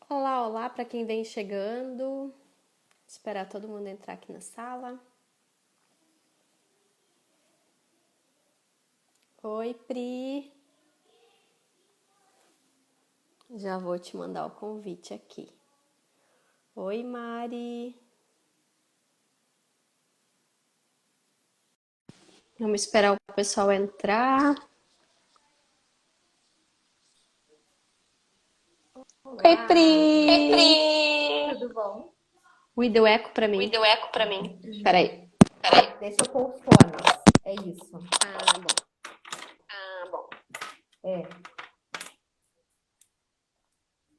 Olá, olá para quem vem chegando. Esperar todo mundo entrar aqui na sala. Oi, Pri. Já vou te mandar o convite aqui. Oi, Mari. Vamos esperar o pessoal entrar. Oi, Olá, Pri. tudo bom? Ui, deu eco para mim. Peraí. Deixa eu pôr os fones. É isso. Ah, bom. É.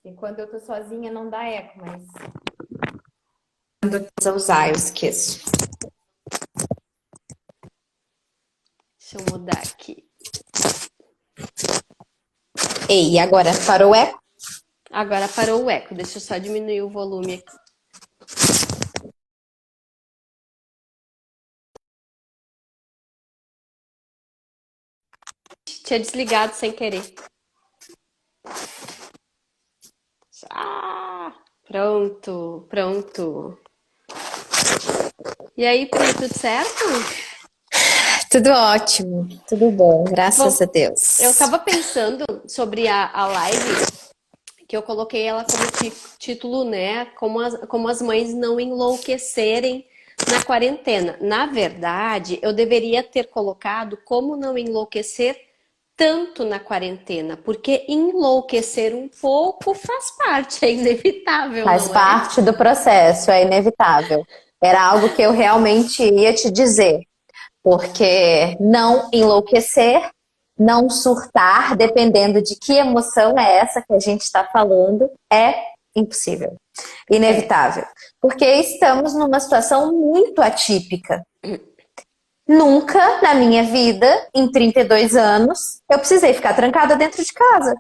E quando eu tô sozinha não dá eco, mas quando eu preciso usar, eu esqueço. Deixa eu mudar aqui. Ei, agora parou o eco? Agora parou o eco. Deixa eu só diminuir o volume aqui. Tinha desligado sem querer. Ah, pronto. E aí, Pri, tudo certo? Tudo ótimo, tudo bom, graças a Bom, eu Deus. tava pensando sobre a live, que eu coloquei ela como título, né? Como as mães não enlouquecerem na quarentena. Na verdade, eu deveria ter colocado como não enlouquecer tanto na quarentena, porque enlouquecer um pouco faz parte, é inevitável, Faz não é? parte do processo, é inevitável. Era algo que eu realmente ia te dizer, porque não enlouquecer, não surtar, dependendo de que emoção é essa que a gente está falando, é impossível, É. inevitável. Porque estamos numa situação muito atípica. Nunca na minha vida, em 32 anos, eu precisei ficar trancada dentro de casa.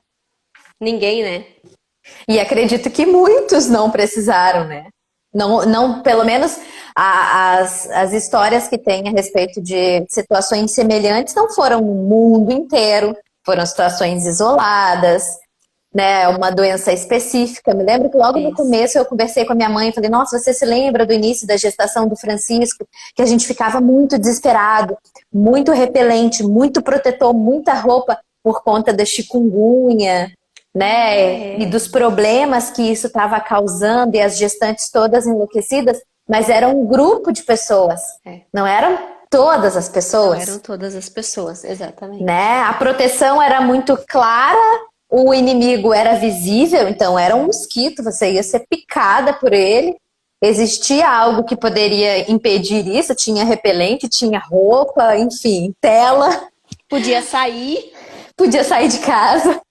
Ninguém, né? E acredito que muitos não precisaram, né? Não, não pelo menos as histórias que tem a respeito de situações semelhantes não foram o mundo inteiro, foram situações isoladas, né? Uma doença específica. Me lembro que logo no Isso. começo eu conversei com a minha mãe e falei: Nossa, você se lembra do início da gestação do Francisco? Que a gente ficava muito desesperado, muito repelente, muito protetor, muita roupa por conta da chikungunya, Ah, né? E é. dos problemas que isso estava causando e as gestantes todas enlouquecidas, mas era um grupo de pessoas, É. não eram todas as Não eram pessoas, todas as pessoas, exatamente. né? A proteção era muito clara, o inimigo era visível, então era um mosquito, você ia ser picada por ele. Existia algo que poderia impedir isso, tinha repelente, tinha roupa, enfim, tela, Podia sair. podia sair de casa,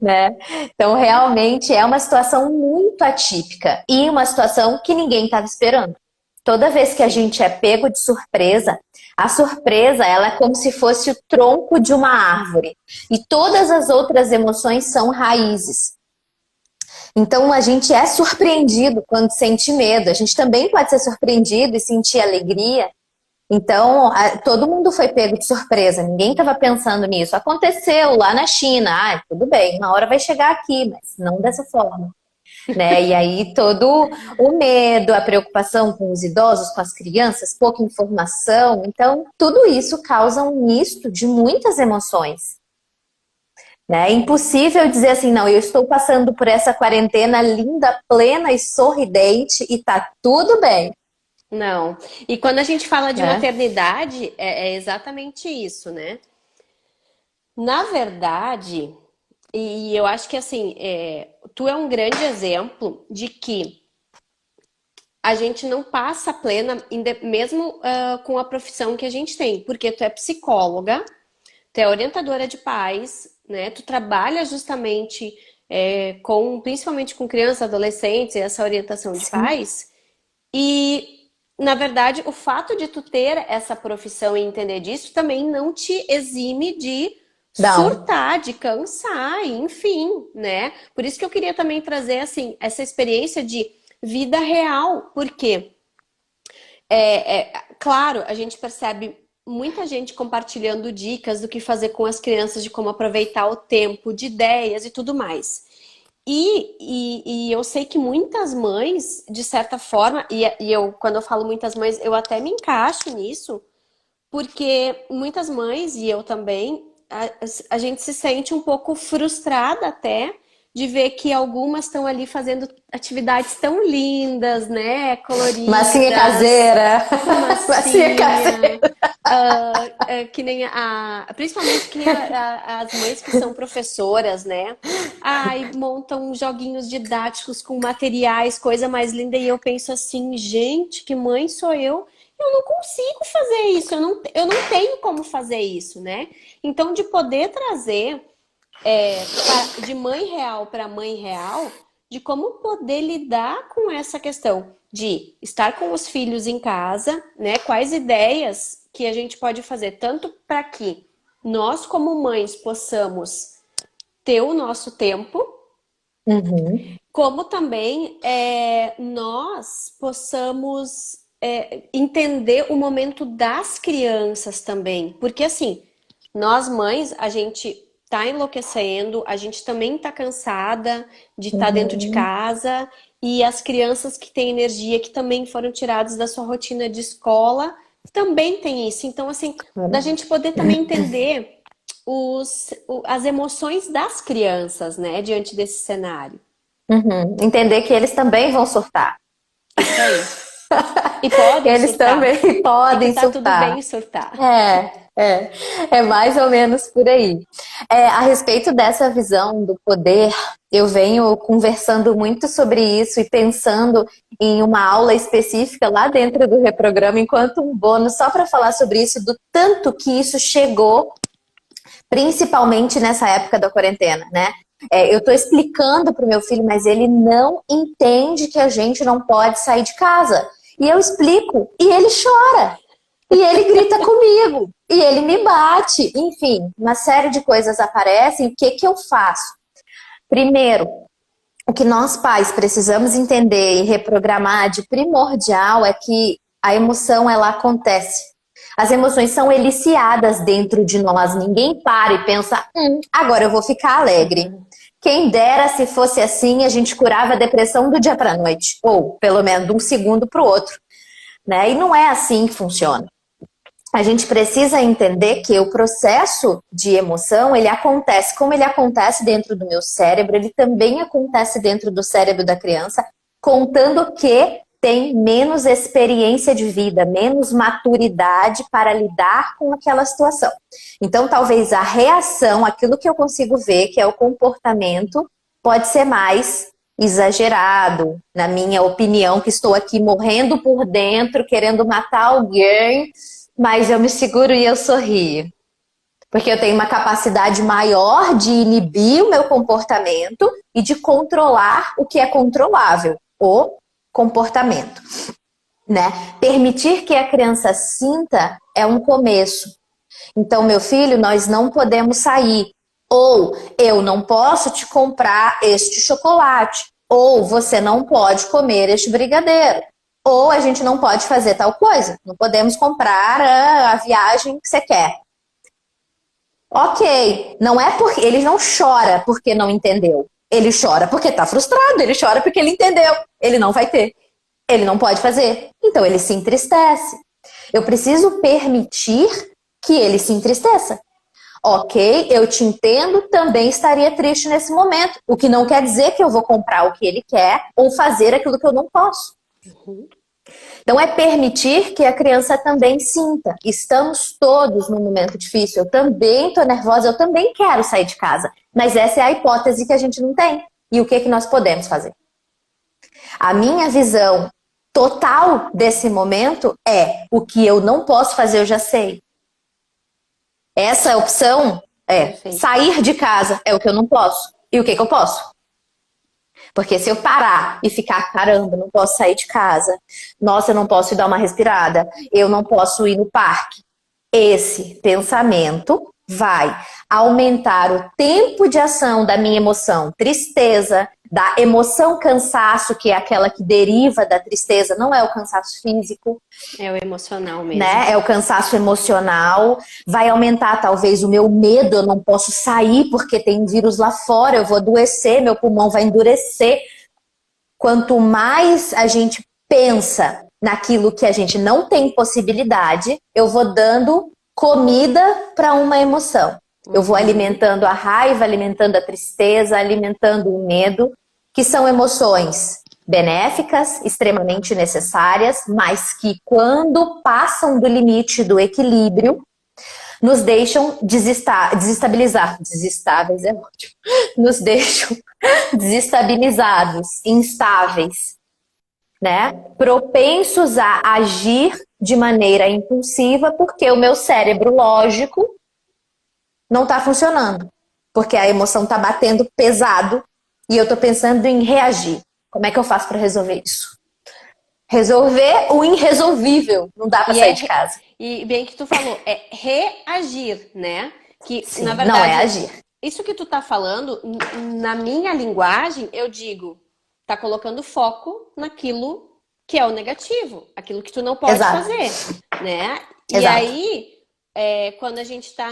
né? Então realmente é uma situação muito atípica e uma situação que ninguém estava esperando. Toda vez que a Sim. gente é pego de surpresa, a surpresa ela é como se fosse o tronco de uma árvore e todas as outras emoções são raízes. Então a gente é surpreendido quando sente medo, a gente também pode ser surpreendido e sentir alegria. Então, todo mundo foi pego de surpresa, ninguém estava pensando nisso. Aconteceu lá na China, tudo bem, uma hora vai chegar aqui, mas não dessa forma, né? E aí todo o medo, a preocupação com os idosos, com as crianças, pouca informação, então tudo isso causa um misto de muitas emoções, né? É impossível dizer assim, não, eu estou passando por essa quarentena linda, plena e sorridente e tá tudo bem, Não. E quando a gente fala de né? maternidade, é exatamente isso, né? Na verdade, e eu acho que assim, tu é um grande exemplo de que a gente não passa plena, mesmo com a profissão que a gente tem, porque tu é psicóloga, tu é orientadora de pais, né? Tu trabalha justamente principalmente com crianças, adolescentes, essa orientação de Sim. pais. E, na verdade, o fato de tu ter essa profissão e entender disso também não te exime de Não, surtar, de cansar, enfim, né? Por isso que eu queria também trazer, assim, essa experiência de vida real, porque claro, a gente percebe muita gente compartilhando dicas do que fazer com as crianças, de como aproveitar o tempo, de ideias e tudo mais. E eu sei que muitas mães, de certa forma, e eu, quando eu falo muitas mães, eu até me encaixo nisso, porque muitas mães, e eu também, a gente se sente um pouco frustrada até de ver que algumas estão ali fazendo atividades tão lindas, né? Massinha Coloridas, caseira. Massinha massinha, caseira. que nem principalmente que nem as mães que são professoras, né? Ai, montam joguinhos didáticos com materiais, coisa mais linda, e eu penso assim, gente, que mãe sou eu? Eu não consigo fazer isso, eu não tenho como fazer isso, né? Então, de poder trazer de mãe real para mãe real, de como poder lidar com essa questão de estar com os filhos em casa, né? Quais ideias que a gente pode fazer, tanto para que nós, como mães, possamos ter o nosso tempo, Uhum. como também nós possamos entender o momento das crianças também. Porque assim, nós mães, a gente tá enlouquecendo, a gente também tá cansada de estar dentro de Uhum. casa, e as crianças que têm energia, que também foram tiradas da sua rotina de escola, também tem isso. Então, assim, da gente poder também entender as emoções das crianças, né, diante desse cenário. Uhum. Entender que eles também vão surtar. Isso aí. E podem Eles surtar. também E que podem tá tudo surtar. bem surtar. É mais ou menos por aí. A respeito dessa visão do poder, eu venho conversando muito sobre isso e pensando em uma aula específica lá dentro do Reprograma, enquanto um bônus, só para falar sobre isso, do tanto que isso chegou, principalmente nessa época da quarentena, né? Eu estou explicando para o meu filho, mas ele não entende que a gente não pode sair de casa. E eu explico, e ele chora. E ele grita comigo, e ele me bate, enfim, uma série de coisas aparecem. O que que eu faço? Primeiro, o que nós pais precisamos entender e reprogramar de primordial é que a emoção ela acontece. As emoções são eliciadas dentro de nós. Ninguém para e pensa, agora eu vou ficar alegre. Quem dera se fosse assim, a gente curava a depressão do dia para a noite, ou pelo menos de um segundo para o outro, né? E não é assim que funciona. A gente precisa entender que o processo de emoção, ele acontece, como ele acontece dentro do meu cérebro, ele também acontece dentro do cérebro da criança, contando que tem menos experiência de vida, menos maturidade para lidar com aquela situação. Então, talvez a reação, aquilo que eu consigo ver, que é o comportamento, pode ser mais exagerado, na minha opinião, que estou aqui morrendo por dentro, querendo matar alguém, mas eu me seguro e eu sorrio. Porque eu tenho uma capacidade maior de inibir o meu comportamento e de controlar o que é controlável, o comportamento, né? Permitir que a criança sinta é um começo. Então, meu filho, nós não podemos sair. Ou eu não posso te comprar este chocolate. Ou você não pode comer este brigadeiro. Ou a gente não pode fazer tal coisa. Não podemos comprar a viagem que você quer. Ok, não é porque ele não chora porque não entendeu. Ele chora porque está frustrado, ele chora porque ele entendeu. Ele não vai ter. Ele não pode fazer. Então ele se entristece. Eu preciso permitir que ele se entristeça. Ok, eu te entendo, também estaria triste nesse momento. O que não quer dizer que eu vou comprar o que ele quer ou fazer aquilo que eu não posso. Então é permitir que a criança também sinta. Estamos todos num momento difícil. Eu também estou nervosa, eu também quero sair de casa. Mas essa é a hipótese que a gente não tem. E o que nós podemos fazer? A minha visão total desse momento é o que eu não posso fazer, eu já sei. Essa opção é Perfeito. sair de casa, é o que eu não posso. E o que eu posso? Porque se eu parar e ficar, caramba, não posso sair de casa, nossa, eu não posso ir dar uma respirada, eu não posso ir no parque. Esse pensamento vai aumentar o tempo de ação da minha emoção, tristeza, da emoção cansaço, que é aquela que deriva da tristeza, não é o cansaço físico, É o emocional mesmo. né? É o cansaço emocional. Vai aumentar talvez o meu medo, eu não posso sair porque tem vírus lá fora, eu vou adoecer, meu pulmão vai endurecer. Quanto mais a gente pensa naquilo que a gente não tem possibilidade, eu vou dando comida para uma emoção. Eu vou alimentando a raiva, alimentando a tristeza, alimentando o medo, que são emoções benéficas, extremamente necessárias, mas que quando passam do limite do equilíbrio, nos deixam desestabilizar. Desestáveis é ótimo. Nos deixam desestabilizados, instáveis, né? Propensos a agir de maneira impulsiva, porque o meu cérebro lógico não está funcionando. Porque a emoção está batendo pesado e eu estou pensando em reagir. Como é que eu faço para resolver isso? Resolver o irresolvível. Não dá para sair de casa. E bem que tu falou, é reagir, né? Que, Sim, na não é verdade, agir. isso que tu tá falando, na minha linguagem, eu digo, tá colocando foco naquilo que é o negativo, aquilo que tu não pode Exato. fazer, né? E Exato. aí, quando a gente tá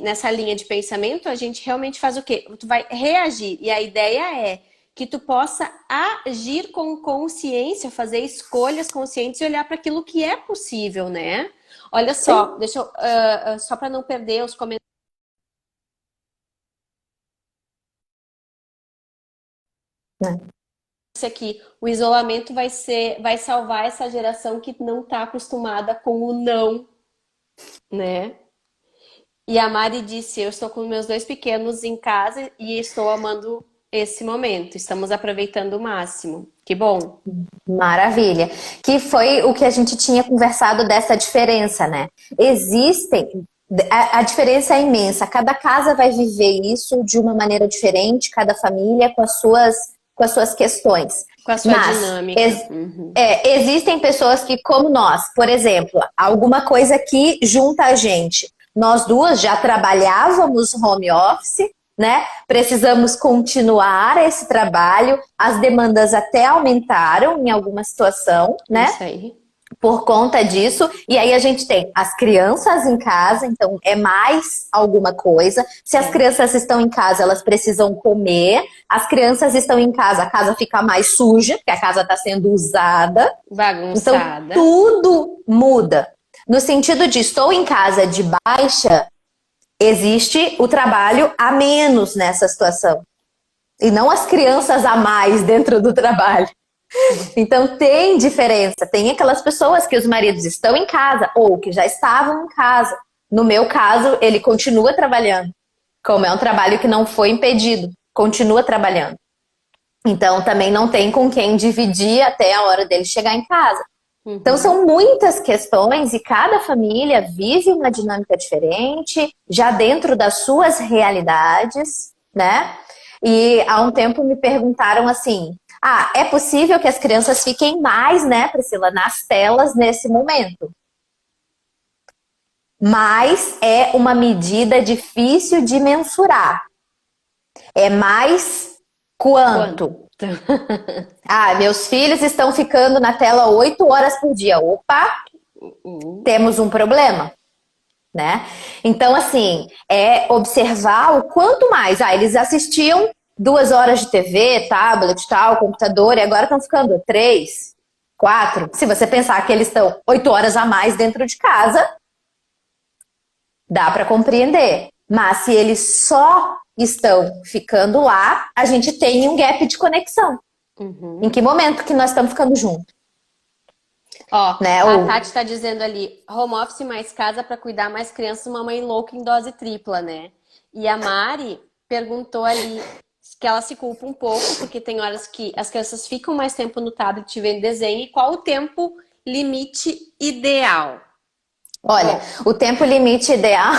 nessa linha de pensamento, a gente realmente faz o quê? Tu vai reagir. E a ideia é que tu possa agir com consciência, fazer escolhas conscientes e olhar para aquilo que é possível, né? Olha só, Sim. deixa eu, só para não perder os comentários Né? aqui, o isolamento vai salvar essa geração que não está acostumada com o não, né? E a Mari disse, eu estou com meus 2 pequenos em casa e estou amando esse momento. Estamos aproveitando o máximo. Que bom. Maravilha. Que foi o que a gente tinha conversado dessa diferença, né? Existem. A diferença é imensa. Cada casa vai viver isso de uma maneira diferente, cada família com as suas questões. Com a sua dinâmica. Existem pessoas que, como nós, por exemplo, alguma coisa que junta a gente. Nós duas já trabalhávamos home office, né? Precisamos continuar esse trabalho. As demandas até aumentaram em alguma situação, né? Isso aí. Por conta disso. E aí a gente tem as crianças em casa, então é mais alguma coisa. Se as crianças estão em casa, elas precisam comer. As crianças estão em casa, a casa fica mais suja, porque a casa está sendo usada. Bagunçada. Então tudo muda. No sentido de estou em casa de baixa, existe o trabalho a menos nessa situação. E não as crianças a mais dentro do trabalho. Então tem diferença. Tem aquelas pessoas que os maridos estão em casa ou que já estavam em casa. No meu caso, ele continua trabalhando. Como é um trabalho que não foi impedido, continua trabalhando. Então também não tem com quem dividir até a hora dele chegar em casa. Então são muitas questões e cada família vive uma dinâmica diferente, já dentro das suas realidades, né? E há um tempo me perguntaram assim, é possível que as crianças fiquem mais, né, Priscila, nas telas nesse momento. Mas é uma medida difícil de mensurar. É mais quanto? Meus filhos estão ficando na tela 8 horas por dia. Opa, temos um problema, né? Então, assim, é observar o quanto mais. Eles assistiam 2 horas de TV, tablet, tal, computador, e agora estão ficando 3, 4. Se você pensar que eles estão 8 horas a mais dentro de casa, dá para compreender. Mas se eles só estão ficando lá, a gente tem um gap de conexão. Em que momento que nós estamos ficando juntos? Né? A Tati está dizendo ali, home office mais casa para cuidar mais crianças, uma mãe louca em dose tripla, né? E a Mari perguntou ali que ela se culpa um pouco, porque tem horas que as crianças ficam mais tempo no tablet vendo desenho, e qual o tempo limite ideal? Olha, o tempo limite ideal...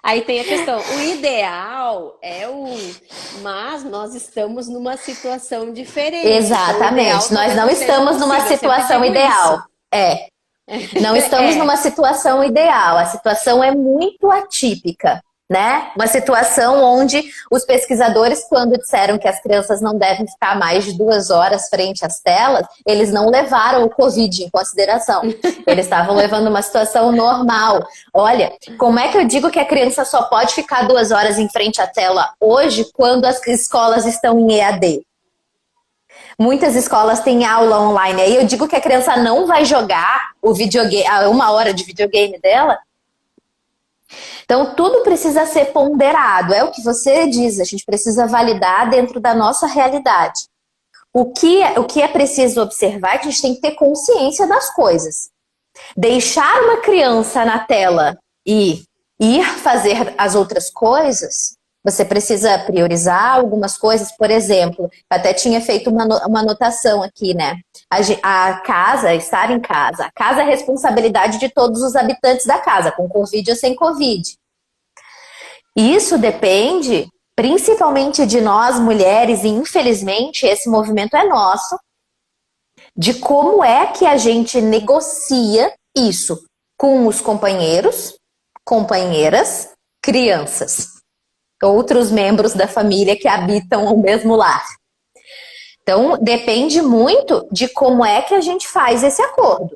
Aí tem a questão, o ideal é mas nós estamos numa situação diferente. Exatamente, nós não estamos numa situação ideal. Não estamos numa situação ideal, a situação é muito atípica. né? Uma situação onde os pesquisadores, quando disseram que as crianças não devem ficar mais de 2 horas frente às telas, eles não levaram o Covid em consideração. Eles estavam levando uma situação normal. Olha, como é que eu digo que a criança só pode ficar 2 horas em frente à tela hoje, quando as escolas estão em EAD? Muitas escolas têm aula online. Aí eu digo que a criança não vai jogar o videogame, a 1 hora de videogame dela. Então, tudo precisa ser ponderado. É o que você diz, a gente precisa validar dentro da nossa realidade. O que é preciso observar é que a gente tem que ter consciência das coisas. Deixar uma criança na tela e ir fazer as outras coisas, você precisa priorizar algumas coisas. Por exemplo, eu até tinha feito uma anotação aqui, né? A casa, estar em casa. A casa é responsabilidade de todos os habitantes da casa, com Covid ou sem Covid. E isso depende principalmente de nós, mulheres, e infelizmente esse movimento é nosso, de como é que a gente negocia isso com os companheiros, companheiras, crianças, outros membros da família que habitam o mesmo lar. Então, depende muito de como é que a gente faz esse acordo.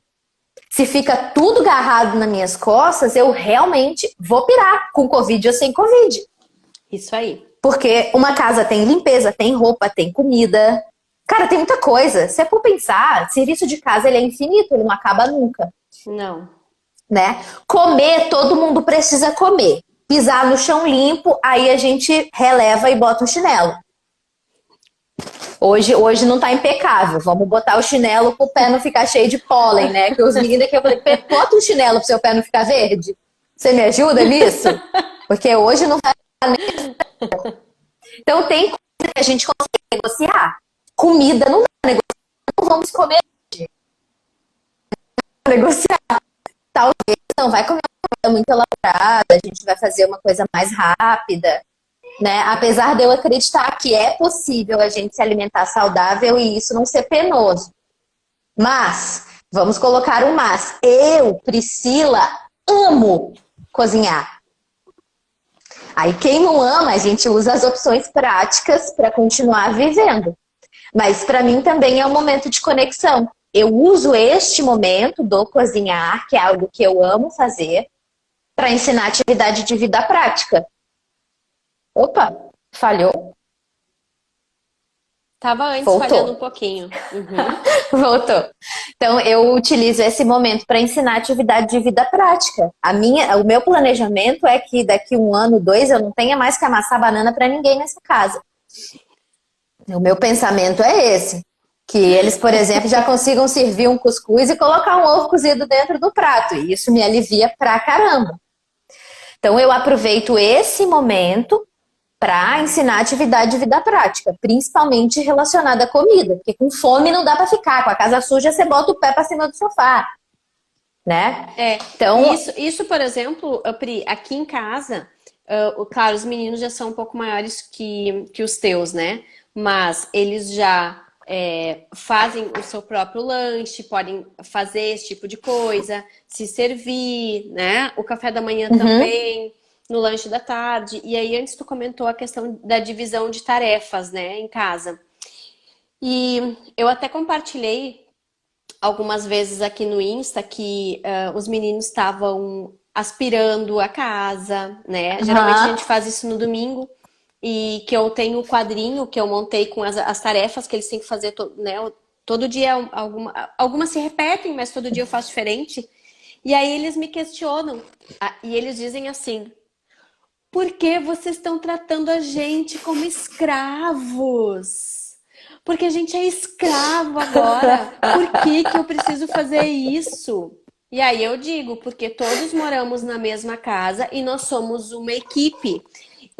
Se fica tudo agarrado nas minhas costas, eu realmente vou pirar com Covid ou sem Covid. Isso aí. Porque uma casa tem limpeza, tem roupa, tem comida. Cara, tem muita coisa. Se é por pensar, serviço de casa ele é infinito, ele não acaba nunca. Não. Né? Comer, todo mundo precisa comer. Pisar no chão limpo, aí a gente releva e bota um chinelo. Hoje não tá impecável. Vamos botar o chinelo pro pé não ficar cheio de pólen, né? Que os meninos aqui eu falei, bota um chinelo pro seu pé não ficar verde. Você me ajuda nisso? Porque hoje não vai nem. Então tem coisa que a gente consegue negociar. Comida não dá negociar. Não vamos comer hoje. Negociar. Talvez não vai comer uma coisa muito elaborada, a gente vai fazer uma coisa mais rápida. Né? Apesar de eu acreditar que é possível a gente se alimentar saudável e isso não ser penoso. Mas, vamos colocar um mas. Eu, Priscila, amo cozinhar. Aí quem não ama, a gente usa as opções práticas para continuar vivendo. Mas para mim também é um momento de conexão. Eu uso este momento do cozinhar, que é algo que eu amo fazer, para ensinar atividade de vida prática. Opa, falhou. Tava antes Voltou. falhando um pouquinho. Uhum. Voltou. Então, eu utilizo esse momento para ensinar atividade de vida prática. O meu planejamento é que daqui 1 ano, 2, eu não tenha mais que amassar banana para ninguém nessa casa. O meu pensamento é esse. Que eles, por exemplo, já consigam servir um cuscuz e colocar um ovo cozido dentro do prato. E isso me alivia pra caramba. Então, eu aproveito esse momento para ensinar atividade de vida prática, principalmente relacionada à comida, porque com fome não dá para ficar, com a casa suja você bota o pé para cima do sofá, né? Então, isso, por exemplo, Pri, aqui em casa, claro, os meninos já são um pouco maiores que os teus, né? Mas eles já fazem o seu próprio lanche, podem fazer esse tipo de coisa, se servir, né? O café da manhã também, no lanche da tarde. E aí, antes tu comentou a questão da divisão de tarefas, né, em casa. E eu até compartilhei algumas vezes aqui no Insta que os meninos estavam aspirando a casa, né? Geralmente a gente faz isso no domingo. E que eu tenho o quadrinho que eu montei com as tarefas que eles têm que fazer, né? Todo dia algumas se repetem, mas todo dia eu faço diferente. E aí eles me questionam e eles dizem assim: por que vocês estão tratando a gente como escravos? Porque a gente é escravo agora. Por que eu preciso fazer isso? E aí eu digo, porque todos moramos na mesma casa e nós somos uma equipe.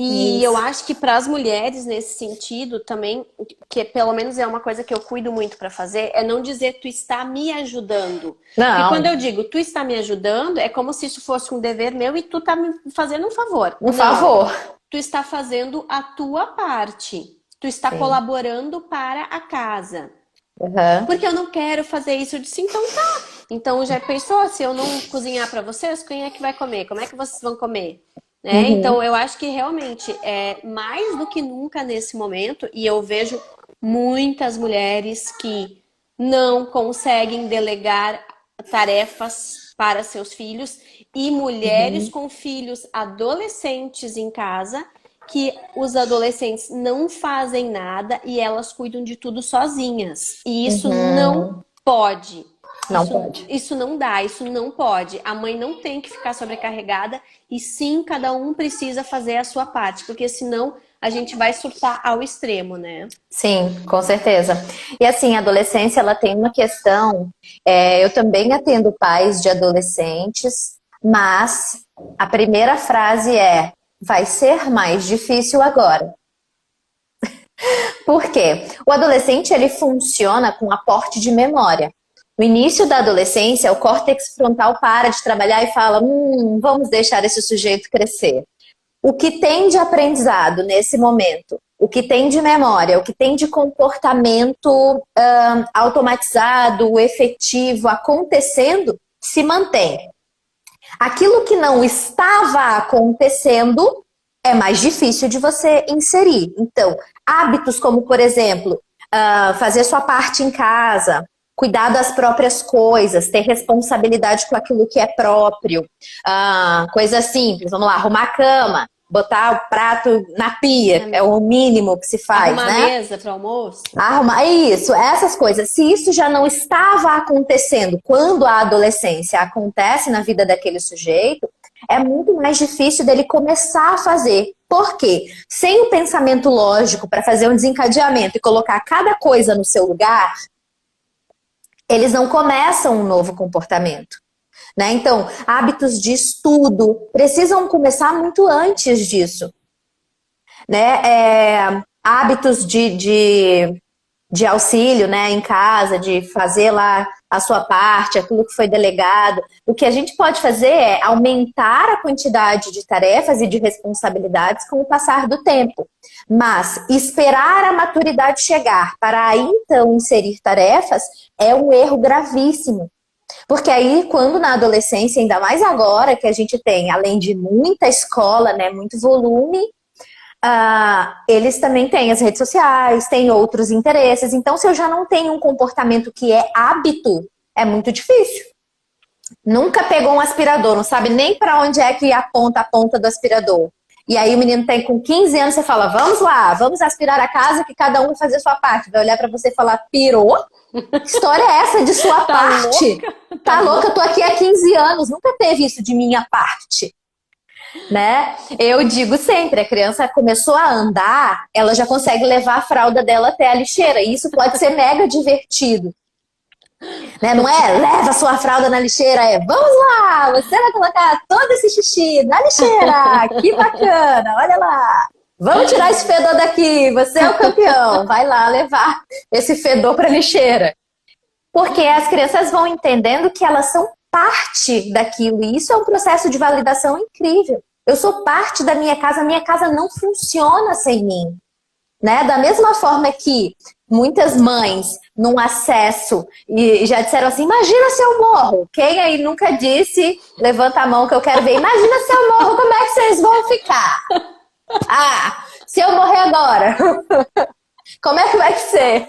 E eu acho que para as mulheres, nesse sentido, também, que pelo menos é uma coisa que eu cuido muito para fazer, é não dizer tu está me ajudando. Não. E quando eu digo tu está me ajudando, é como se isso fosse um dever meu e tu tá me fazendo um favor. Um favor. Tu está fazendo a tua parte. Tu está colaborando para a casa. Porque eu não quero fazer isso. Eu disse, então tá. Então já pensou, se eu não cozinhar para vocês, quem é que vai comer? Como é que vocês vão comer? né? Uhum, Então, eu acho que realmente é mais do que nunca nesse momento, e eu vejo muitas mulheres que não conseguem delegar tarefas para seus filhos e mulheres uhum, com filhos adolescentes em casa que os adolescentes não fazem nada e elas cuidam de tudo sozinhas. E isso não uhum. pode. Não Isso, pode. isso não dá, isso não pode. A mãe não tem que ficar sobrecarregada e sim, cada um precisa fazer a sua parte, porque senão a gente vai surtar ao extremo, né? Sim, com certeza. E assim, a adolescência, ela tem uma questão. Eu também atendo pais de adolescentes, mas a primeira frase é: vai ser mais difícil agora. Por quê? O adolescente ele funciona com aporte de memória. No início da adolescência, o córtex frontal para de trabalhar e fala: vamos deixar esse sujeito crescer. O que tem de aprendizado nesse momento, o que tem de memória, o que tem de comportamento automatizado, efetivo, acontecendo, se mantém. Aquilo que não estava acontecendo é mais difícil de você inserir. Então, hábitos como, por exemplo, fazer sua parte em casa, cuidar das próprias coisas, ter responsabilidade com aquilo que é próprio, coisa simples, vamos lá, arrumar a cama, botar o prato na pia, é o mínimo que se faz, Arrumar a né? mesa para o almoço? Arrumar, isso, essas coisas. Se isso já não estava acontecendo quando a adolescência acontece na vida daquele sujeito, é muito mais difícil dele começar a fazer. Por quê? Sem o pensamento lógico para fazer um desencadeamento e colocar cada coisa no seu lugar, eles não começam um novo comportamento. Né? Então, hábitos de estudo precisam começar muito antes disso. Né? Hábitos de auxílio, né, em casa, de fazer lá a sua parte, aquilo que foi delegado. O que a gente pode fazer é aumentar a quantidade de tarefas e de responsabilidades com o passar do tempo. Mas esperar a maturidade chegar para aí então inserir tarefas é um erro gravíssimo. Porque aí, quando na adolescência, ainda mais agora que a gente tem, além de muita escola, né, muito volume, eles também têm as redes sociais, têm outros interesses. Então, se eu já não tenho um comportamento que é hábito, é muito difícil. Nunca pegou um aspirador, não sabe nem para onde é que aponta a ponta do aspirador. E aí o menino tem com 15 anos, você fala, vamos lá, vamos aspirar a casa que cada um vai fazer a sua parte. Vai olhar para você e falar, pirou? Que história é essa de sua Tá parte? louca? Tá louca, eu tô aqui há 15 anos, nunca teve isso de minha parte. Né? Eu digo sempre, a criança começou a andar, ela já consegue levar a fralda dela até a lixeira. E isso pode ser mega divertido. Né? Não é leva a sua fralda na lixeira, é vamos lá, você vai colocar todo esse xixi na lixeira, que bacana, olha lá. Vamos tirar esse fedor daqui, você é o campeão, vai lá levar esse fedor para a lixeira. Porque as crianças vão entendendo que elas são parte daquilo, e isso é um processo de validação incrível. Eu sou parte da minha casa, a minha casa não funciona sem mim. Né? Da mesma forma que muitas mães, num acesso, e já disseram assim, imagina se eu morro. Quem aí nunca disse, levanta a mão que eu quero ver, imagina se eu morro, como é que vocês vão ficar? Se eu morrer agora, como é que vai ser?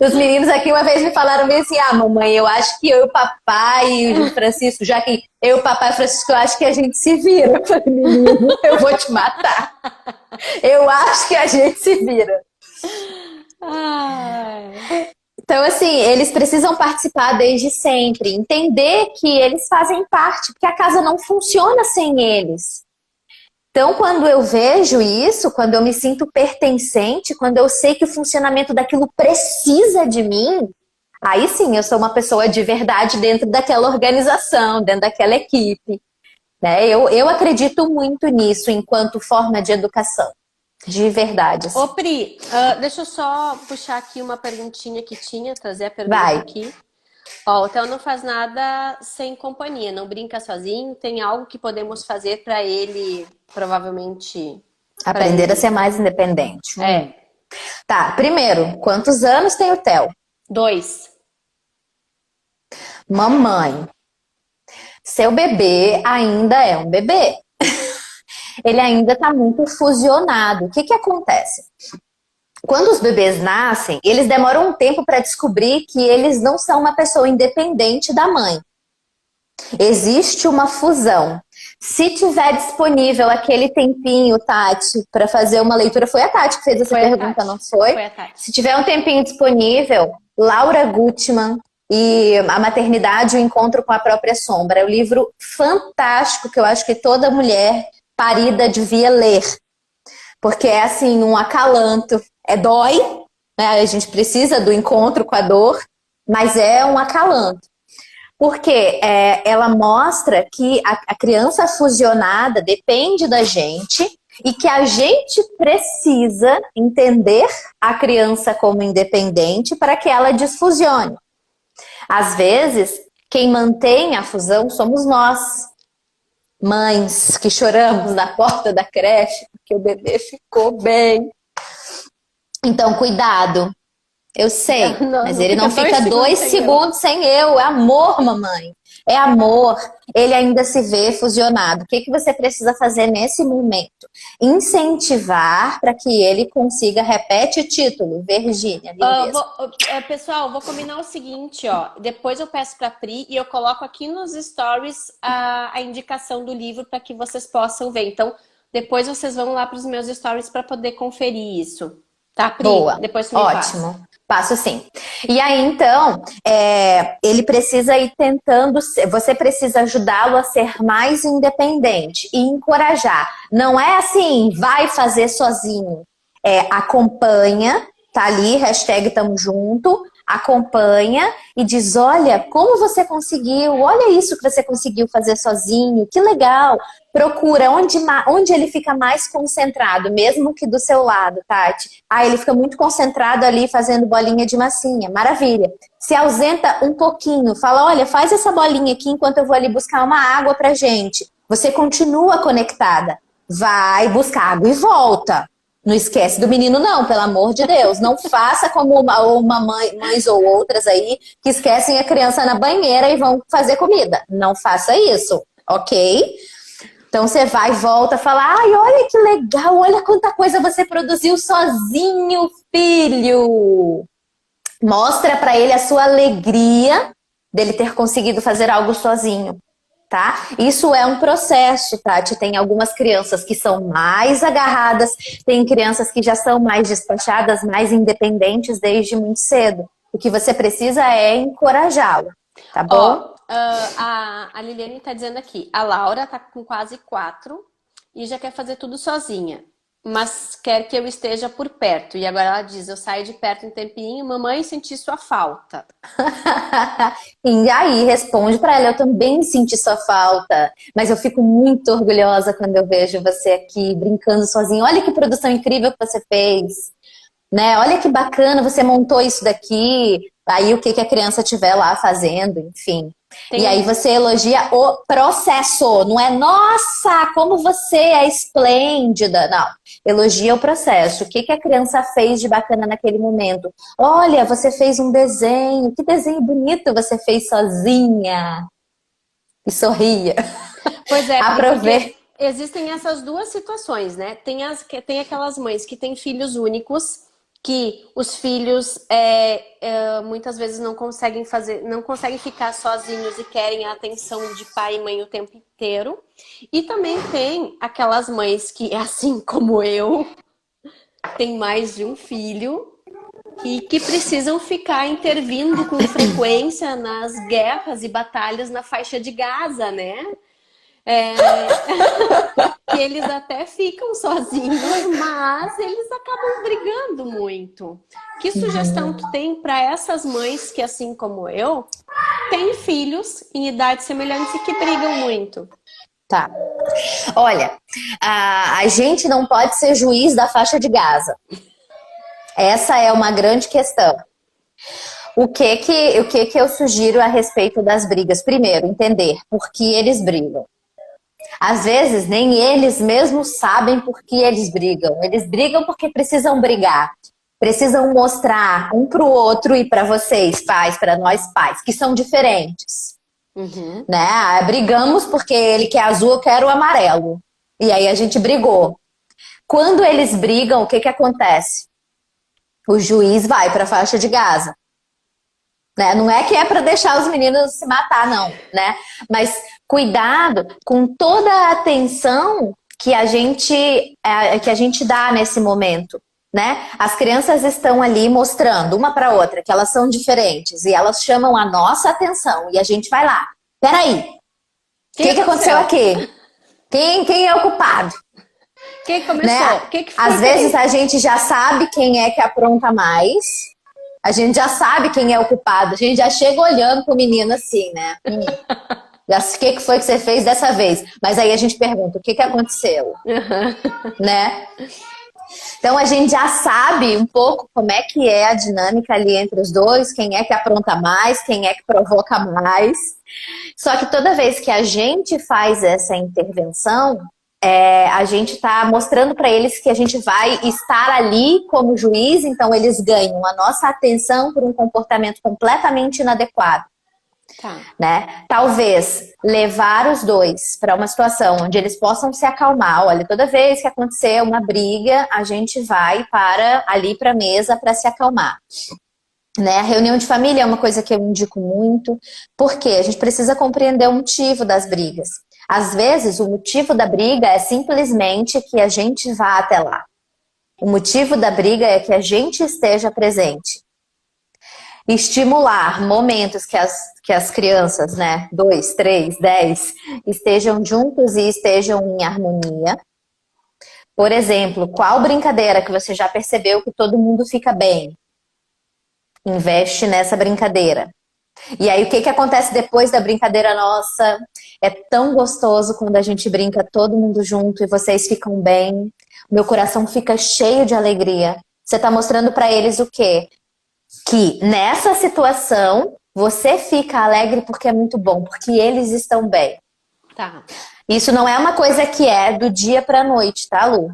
Os meninos aqui uma vez me falaram bem assim, mamãe, eu acho que eu e o papai e o Francisco, já que eu, o papai e o Francisco, eu acho que a gente se vira. Eu falei, menino, eu vou te matar. Eu acho que a gente se vira. Ai. Então, assim, eles precisam participar desde sempre, entender que eles fazem parte, porque a casa não funciona sem eles. Então, quando eu vejo isso, quando eu me sinto pertencente, quando eu sei que o funcionamento daquilo precisa de mim, aí sim eu sou uma pessoa de verdade dentro daquela organização, dentro daquela equipe. Né? Eu acredito muito nisso enquanto forma de educação. De verdade. Assim. Ô, Pri, deixa eu só puxar aqui uma perguntinha que tinha, trazer a pergunta Vai. aqui. Ó, o Theo não faz nada sem companhia, não brinca sozinho. Tem algo que podemos fazer para ele, provavelmente, para Aprender a ele. ser mais independente. É, Tá, primeiro, quantos anos tem o Theo? 2. Mamãe. Seu bebê ainda é um bebê. Ele ainda está muito fusionado. O que que acontece? Quando os bebês nascem, eles demoram um tempo para descobrir que eles não são uma pessoa independente da mãe. Existe uma fusão. Se tiver disponível aquele tempinho, Tati, para fazer uma leitura, foi a Tati que fez essa pergunta, não foi? Foi a Tati. Se tiver um tempinho disponível, Laura Gutman e A Maternidade e o Encontro com a Própria Sombra. É um livro fantástico que eu acho que toda mulher parida devia ler. Porque é assim, um acalanto. Dói, né? A gente precisa do encontro com a dor, mas é um acalanto. Porque ela mostra que a criança fusionada depende da gente e que a gente precisa entender a criança como independente para que ela desfusione. Às vezes, quem mantém a fusão somos nós, mães que choramos na porta da creche porque o bebê ficou bem. Então, cuidado. Eu sei, mas ele não fica 2 segundos sem eu. É amor, mamãe. É amor. Ele ainda se vê fusionado. O que que você precisa fazer nesse momento? Incentivar para que ele consiga. Repete o título, Virgínia. Pessoal, vou combinar o seguinte, ó. Depois eu peço para a Pri e eu coloco aqui nos stories a indicação do livro para que vocês possam ver. Então, depois vocês vão lá para os meus stories para poder conferir isso. Tá, Pri? Boa. Depois tu me Ótimo. passa. Passo sim. E aí, então, ele precisa ir tentando, você precisa ajudá-lo a ser mais independente e encorajar. Não é assim, vai fazer sozinho. Acompanha, tá ali, hashtag tamo junto, acompanha e diz, olha, como você conseguiu, olha isso que você conseguiu fazer sozinho, que legal. Procura onde ele fica mais concentrado, mesmo que do seu lado, Tati. Ele fica muito concentrado ali fazendo bolinha de massinha, maravilha. Se ausenta um pouquinho, fala, olha, faz essa bolinha aqui enquanto eu vou ali buscar uma água pra gente. Você continua conectada, vai buscar água e volta. Não esquece do menino não, pelo amor de Deus. Não faça como uma mães ou outras aí que esquecem a criança na banheira e vão fazer comida. Não faça isso, ok? Então você vai e volta, fala, ai, olha que legal, olha quanta coisa você produziu sozinho, filho. Mostra pra ele a sua alegria dele ter conseguido fazer algo sozinho, tá? Isso é um processo, Tati. Tem algumas crianças que são mais agarradas, tem crianças que já são mais despachadas, mais independentes desde muito cedo. O que você precisa é encorajá-lo, tá bom? A Liliane tá dizendo aqui, a Laura tá com quase 4 e já quer fazer tudo sozinha, mas quer que eu esteja por perto. E agora ela diz, eu saio de perto um tempinho, mamãe, senti sua falta. E aí responde pra ela, eu também senti sua falta, mas eu fico muito orgulhosa quando eu vejo você aqui brincando sozinho. Olha que produção incrível que você fez, né? Olha que bacana, você montou isso daqui. Aí o que a criança estiver lá fazendo, enfim. E aí você elogia o processo, não é, nossa, como você é esplêndida. Não, elogia o processo. O que a criança fez de bacana naquele momento? Olha, você fez um desenho, que desenho bonito você fez sozinha. E sorria. Pois é, aproveita. Existem essas duas situações, né? Tem aquelas mães que têm filhos únicos, que os filhos muitas vezes não conseguem ficar sozinhos e querem a atenção de pai e mãe o tempo inteiro. E também tem aquelas mães que, assim como eu, tem mais de um filho e que precisam ficar intervindo com frequência nas guerras e batalhas na faixa de Gaza, né? Que eles até ficam sozinhos, mas eles acabam brigando muito. Que sugestão tu tem para essas mães que, assim como eu, têm filhos em idades semelhantes e que brigam muito? Tá. Olha, a gente não pode ser juiz da faixa de Gaza. Essa é uma grande questão. O que eu sugiro a respeito das brigas? Primeiro, entender por que eles brigam. Às vezes, nem eles mesmos sabem por que eles brigam. Eles brigam porque precisam brigar. Precisam mostrar um para o outro e para vocês, pais, para nós pais, que são diferentes. Uhum. Né? Ah, brigamos porque ele quer azul, eu quero o amarelo. E aí a gente brigou. Quando eles brigam, o que que acontece? O juiz vai para a faixa de Gaza. Né? Não é que é para deixar os meninos se matar, não, né? Mas cuidado com toda a atenção que a gente dá nesse momento, né? As crianças estão ali mostrando uma para outra que elas são diferentes e elas chamam a nossa atenção e a gente vai lá. Peraí, o que aconteceu aqui? Quem é o culpado? Quem começou? Né? Que foi Às vezes a gente já sabe quem é que apronta mais. A gente já sabe quem é o culpado. A gente já chega olhando pro menino assim, né? O que foi que você fez dessa vez? Mas aí a gente pergunta, o que aconteceu? Né? Então a gente já sabe um pouco como é que é a dinâmica ali entre os dois, quem é que apronta mais, quem é que provoca mais. Só que toda vez que a gente faz essa intervenção, a gente está mostrando para eles que a gente vai estar ali como juiz, então eles ganham a nossa atenção por um comportamento completamente inadequado. Tá. Né? Talvez levar os dois para uma situação onde eles possam se acalmar. Olha, toda vez que acontecer uma briga, a gente vai ali para a mesa para se acalmar. Né? A reunião de família é uma coisa que eu indico muito, porque a gente precisa compreender o motivo das brigas. Às vezes, o motivo da briga é simplesmente que a gente vá até lá. O motivo da briga é que a gente esteja presente. Estimular momentos que as crianças, né, 2, 3, 10, estejam juntos e estejam em harmonia. Por exemplo, qual brincadeira que você já percebeu que todo mundo fica bem? Investe nessa brincadeira. E aí, o que acontece depois da brincadeira nossa? É tão gostoso quando a gente brinca todo mundo junto e vocês ficam bem. Meu coração fica cheio de alegria. Você está mostrando para eles o quê? Que nessa situação você fica alegre porque é muito bom, porque eles estão bem. Tá. Isso não é uma coisa que é do dia para a noite, tá, Lu?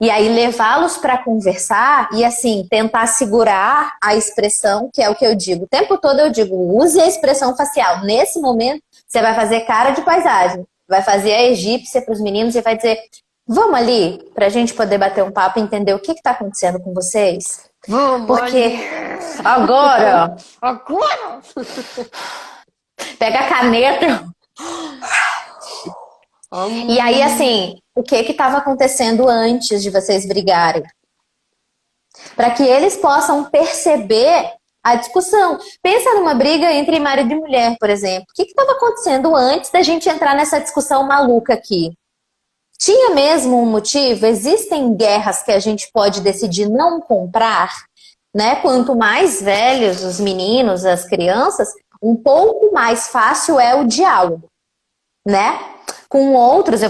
E aí levá-los para conversar e assim, tentar segurar a expressão, que é o que eu digo. O tempo todo eu digo, use a expressão facial. Nesse momento, você vai fazer cara de paisagem. Vai fazer a egípcia para os meninos e vai dizer, vamos ali para a gente poder bater um papo e entender o que está acontecendo com vocês? Vamos. Porque agora pega a caneta. E aí, assim, o que estava acontecendo antes de vocês brigarem? Para que eles possam perceber a discussão. Pensa numa briga entre marido e mulher, por exemplo. O que estava acontecendo antes da gente entrar nessa discussão maluca aqui? Tinha mesmo um motivo? Existem guerras que a gente pode decidir não comprar? Né? Quanto mais velhos os meninos, as crianças, um pouco mais fácil é o diálogo, né? Com outros,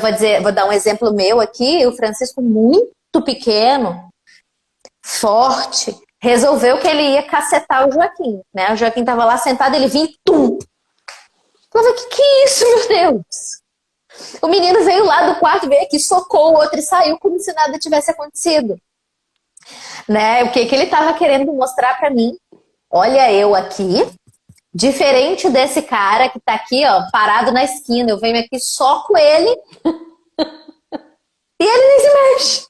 vou dar um exemplo meu aqui, o Francisco muito pequeno, forte, resolveu que ele ia cacetar o Joaquim, né? O Joaquim tava lá sentado, ele vinha e tum! Eu falei, que é isso, meu Deus? O menino veio lá do quarto, veio aqui, socou o outro e saiu como se nada tivesse acontecido. Né? O que ele estava querendo mostrar para mim? Olha eu aqui, diferente desse cara que tá aqui, ó, parado na esquina. Eu venho aqui, soco ele e ele nem se mexe.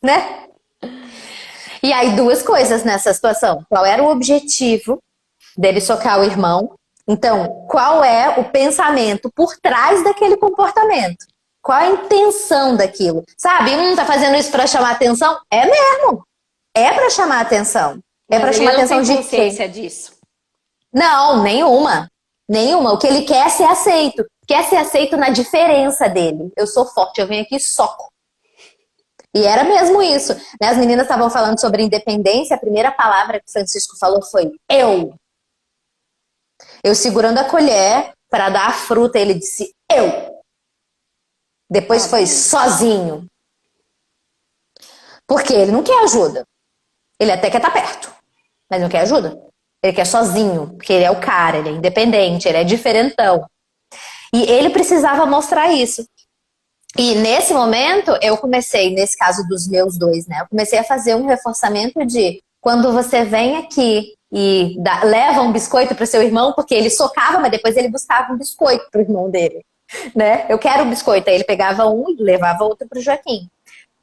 Né? E aí, duas coisas nessa situação. Qual era o objetivo dele socar o irmão? Então, qual é o pensamento por trás daquele comportamento? Qual a intenção daquilo? Sabe, tá fazendo isso para chamar atenção? É mesmo. É para chamar atenção. É para chamar atenção de quem? Não tem consciência disso. Não, nenhuma. Nenhuma. O que ele quer é ser aceito. Quer ser aceito na diferença dele. Eu sou forte, eu venho aqui e soco. E era mesmo isso. Né? As meninas estavam falando sobre independência. A primeira palavra que o Francisco falou foi eu. Eu segurando a colher para dar a fruta, ele disse eu. Depois foi sozinho. Porque ele não quer ajuda. Ele até quer estar perto, mas não quer ajuda. Ele quer sozinho, porque ele é o cara, ele é independente, ele é diferentão. E ele precisava mostrar isso. E nesse momento, eu comecei, nesse caso dos meus dois, né? Eu comecei a fazer um reforçamento de quando você vem aqui e leva um biscoito para o seu irmão, porque ele socava, mas depois ele buscava um biscoito para o irmão dele, né? Eu quero um biscoito, aí ele pegava um e levava outro para o Joaquim.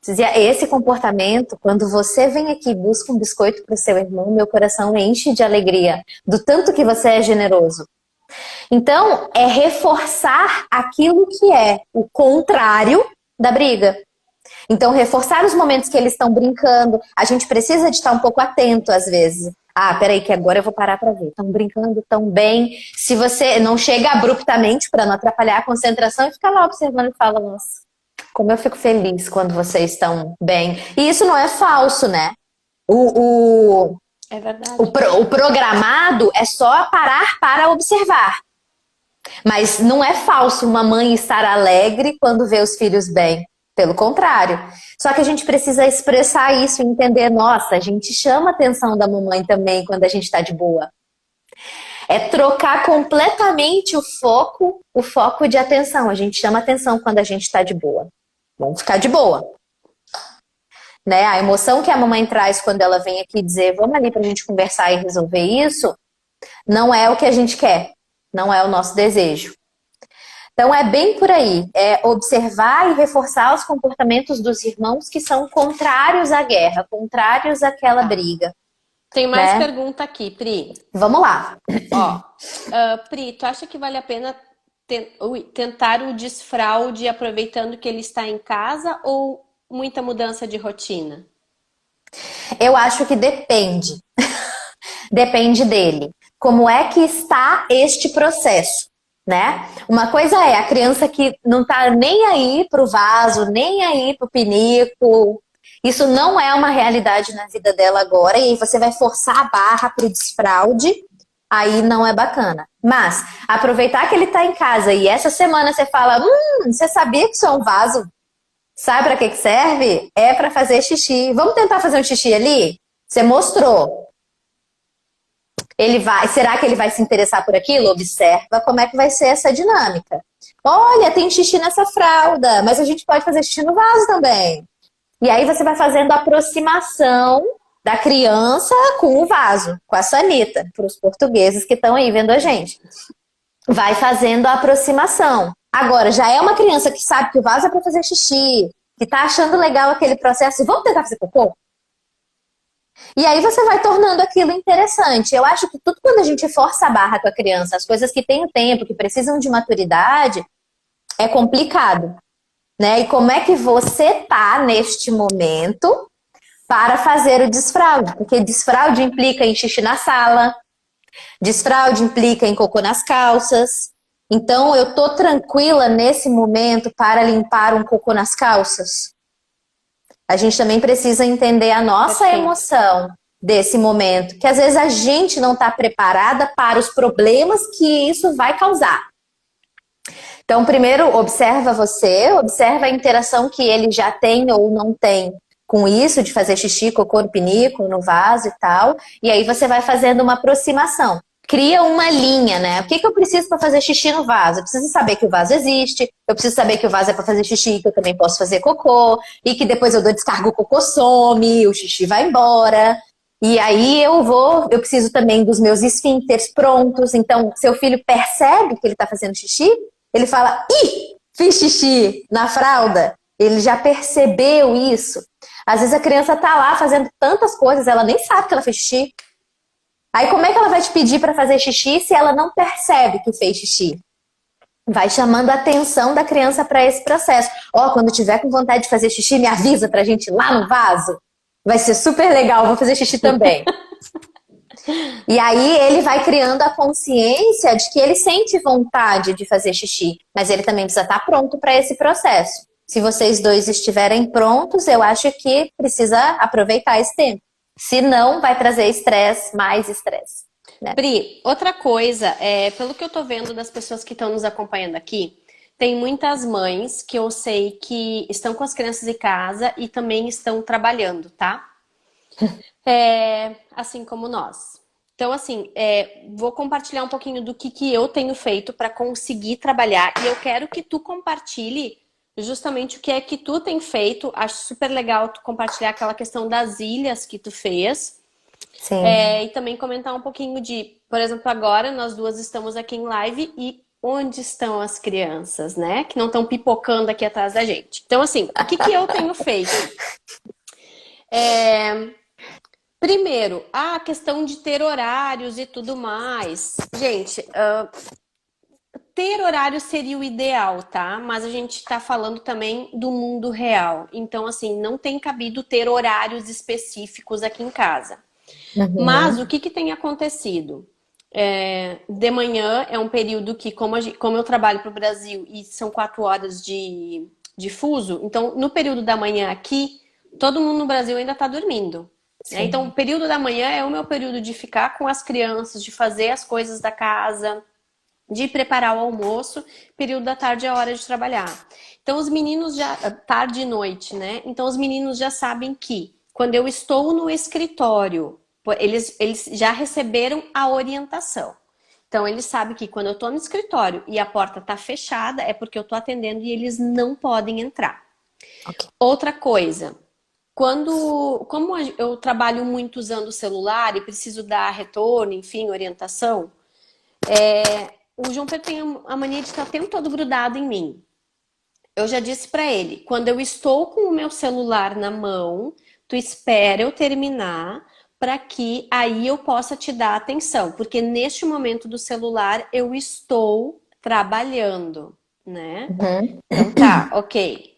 Dizia, esse comportamento, quando você vem aqui e busca um biscoito para o seu irmão, meu coração enche de alegria, do tanto que você é generoso. Então, é reforçar aquilo que é o contrário da briga. Então, reforçar os momentos que eles estão brincando. A gente precisa de estar um pouco atento às vezes. Ah, peraí, que agora eu vou parar para ver. Estão brincando tão bem. Se você não chega abruptamente para não atrapalhar a concentração e fica lá observando e fala, nossa, como eu fico feliz quando vocês estão bem. E isso não é falso, né? É verdade. O programado é só parar para observar. Mas não é falso uma mãe estar alegre quando vê os filhos bem. Pelo contrário. Só que a gente precisa expressar isso e entender, nossa, a gente chama a atenção da mamãe também quando a gente está de boa. É trocar completamente o foco de atenção. A gente chama atenção quando a gente está de boa. Vamos ficar de boa. Né? A emoção que a mamãe traz quando ela vem aqui dizer, vamos ali pra gente conversar e resolver isso, não é o que a gente quer. Não é o nosso desejo. Então é bem por aí, é observar e reforçar os comportamentos dos irmãos que são contrários à guerra, contrários àquela briga. Tem mais né? pergunta aqui, Pri. Vamos lá. Ó, Pri, tu acha que vale a pena tentar o desfraude aproveitando que ele está em casa ou muita mudança de rotina? Eu acho que depende. Depende dele. Como é que está este processo? Né? Uma coisa é a criança que não tá nem aí pro vaso, nem aí pro pinico. Isso não é uma realidade na vida dela agora, e aí você vai forçar a barra pro desfraude, aí não é bacana. Mas aproveitar que ele tá em casa e essa semana você fala, você sabia que isso é um vaso? Sabe pra que serve? É pra fazer xixi. Vamos tentar fazer um xixi ali? Você mostrou. Será que ele vai se interessar por aquilo? Observa como é que vai ser essa dinâmica. Olha, tem xixi nessa fralda, mas a gente pode fazer xixi no vaso também. E aí você vai fazendo a aproximação da criança com o vaso, com a sanita, para os portugueses que estão aí vendo a gente. Vai fazendo a aproximação. Agora, já é uma criança que sabe que o vaso é para fazer xixi, que tá achando legal aquele processo, vamos tentar fazer cocô? E aí você vai tornando aquilo interessante. Eu acho que tudo quando a gente força a barra com a criança, as coisas que têm o tempo, que precisam de maturidade, é complicado. Né? E como é que você tá neste momento para fazer o desfraude? Porque desfraude implica em xixi na sala, desfraude implica em cocô nas calças. Então eu tô tranquila nesse momento para limpar um cocô nas calças? A gente também precisa entender a nossa emoção desse momento, que às vezes a gente não está preparada para os problemas que isso vai causar. Então, primeiro, observa a interação que ele já tem ou não tem com isso, de fazer xixi, cocô no pinico, no vaso e tal, e aí você vai fazendo uma aproximação. Cria uma linha, né? O que eu preciso para fazer xixi no vaso? Eu preciso saber que o vaso existe, eu preciso saber que o vaso é para fazer xixi, que eu também posso fazer cocô, e que depois eu dou descarga, o cocô some, o xixi vai embora. E aí eu preciso também dos meus esfíncteres prontos. Então, seu filho percebe que ele está fazendo xixi, ele fala, ih, fiz xixi na fralda. Ele já percebeu isso. Às vezes a criança tá lá fazendo tantas coisas, ela nem sabe que ela fez xixi. Aí como é que ela vai te pedir para fazer xixi se ela não percebe que fez xixi? Vai chamando a atenção da criança para esse processo. Quando tiver com vontade de fazer xixi, me avisa pra gente ir lá no vaso. Vai ser super legal, vou fazer xixi também. E aí ele vai criando a consciência de que ele sente vontade de fazer xixi, mas ele também precisa estar pronto para esse processo. Se vocês dois estiverem prontos, eu acho que precisa aproveitar esse tempo. Se não, vai trazer estresse, mais estresse. Né? Pri, outra coisa, pelo que eu tô vendo das pessoas que estão nos acompanhando aqui, tem muitas mães que eu sei que estão com as crianças em casa e também estão trabalhando, tá? Assim como nós. Então, assim, vou compartilhar um pouquinho do que eu tenho feito para conseguir trabalhar e eu quero que tu compartilhe justamente o que é que tu tem feito. Acho super legal tu compartilhar aquela questão das ilhas que tu fez. Sim. E também comentar um pouquinho de, por exemplo, agora nós duas estamos aqui em live e onde estão as crianças, né? Que não estão pipocando aqui atrás da gente. Então, assim, o que que eu tenho feito? Primeiro, a questão de ter horários e tudo mais. Gente, ter horário seria o ideal, tá? Mas a gente está falando também do mundo real. Então, assim, não tem cabido ter horários específicos aqui em casa. Mas o Uhum. que que tem acontecido? De manhã é um período que, como eu trabalho para o Brasil e são 4 horas de fuso, então no período da manhã aqui, todo mundo no Brasil ainda está dormindo. Né? Então, o Sim. período da manhã é o meu período de ficar com as crianças, de fazer as coisas da casa, de preparar o almoço. Período da tarde é a hora de trabalhar. Então, os meninos já. Tarde e noite, né? Então, os meninos já sabem que quando eu estou no escritório, eles já receberam a orientação. Então, eles sabem que quando eu estou no escritório e a porta está fechada, é porque eu estou atendendo e eles não podem entrar. Ok. Outra coisa, como eu trabalho muito usando o celular e preciso dar retorno, enfim, orientação, o João Pedro tem a mania de estar o tempo todo grudado em mim. Eu já disse para ele, quando eu estou com o meu celular na mão, tu espera eu terminar para que aí eu possa te dar atenção, porque neste momento do celular eu estou trabalhando, né? Uhum. Então tá, ok.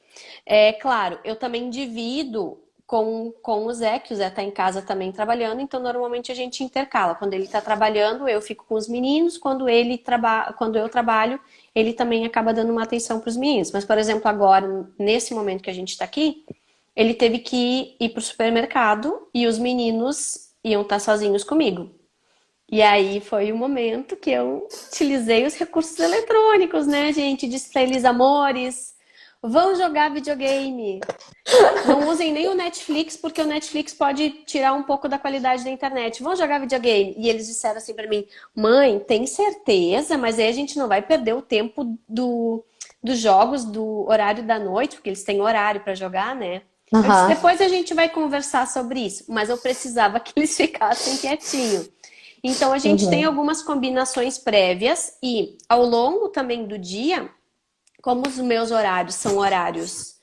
É claro, eu também divido com o Zé, que o Zé tá em casa também trabalhando, então normalmente a gente intercala. Quando ele tá trabalhando, eu fico com os meninos, quando eu trabalho, ele também acaba dando uma atenção para os meninos. Mas, por exemplo, agora, nesse momento que a gente está aqui, ele teve que ir para o supermercado e os meninos iam estar sozinhos comigo. E aí foi o momento que eu utilizei os recursos eletrônicos, né, gente? Disse para eles, amores, vão jogar videogame. Não usem nem o Netflix, porque o Netflix pode tirar um pouco da qualidade da internet. Vão jogar videogame. E eles disseram assim pra mim, mãe, tem certeza? Mas aí a gente não vai perder o tempo dos jogos do horário da noite, porque eles têm horário pra jogar, né? Eu disse, Aham. depois a gente vai conversar sobre isso. Mas eu precisava que eles ficassem quietinhos. Então a gente tem Uhum. algumas combinações prévias e ao longo também do dia, como os meus horários são horários,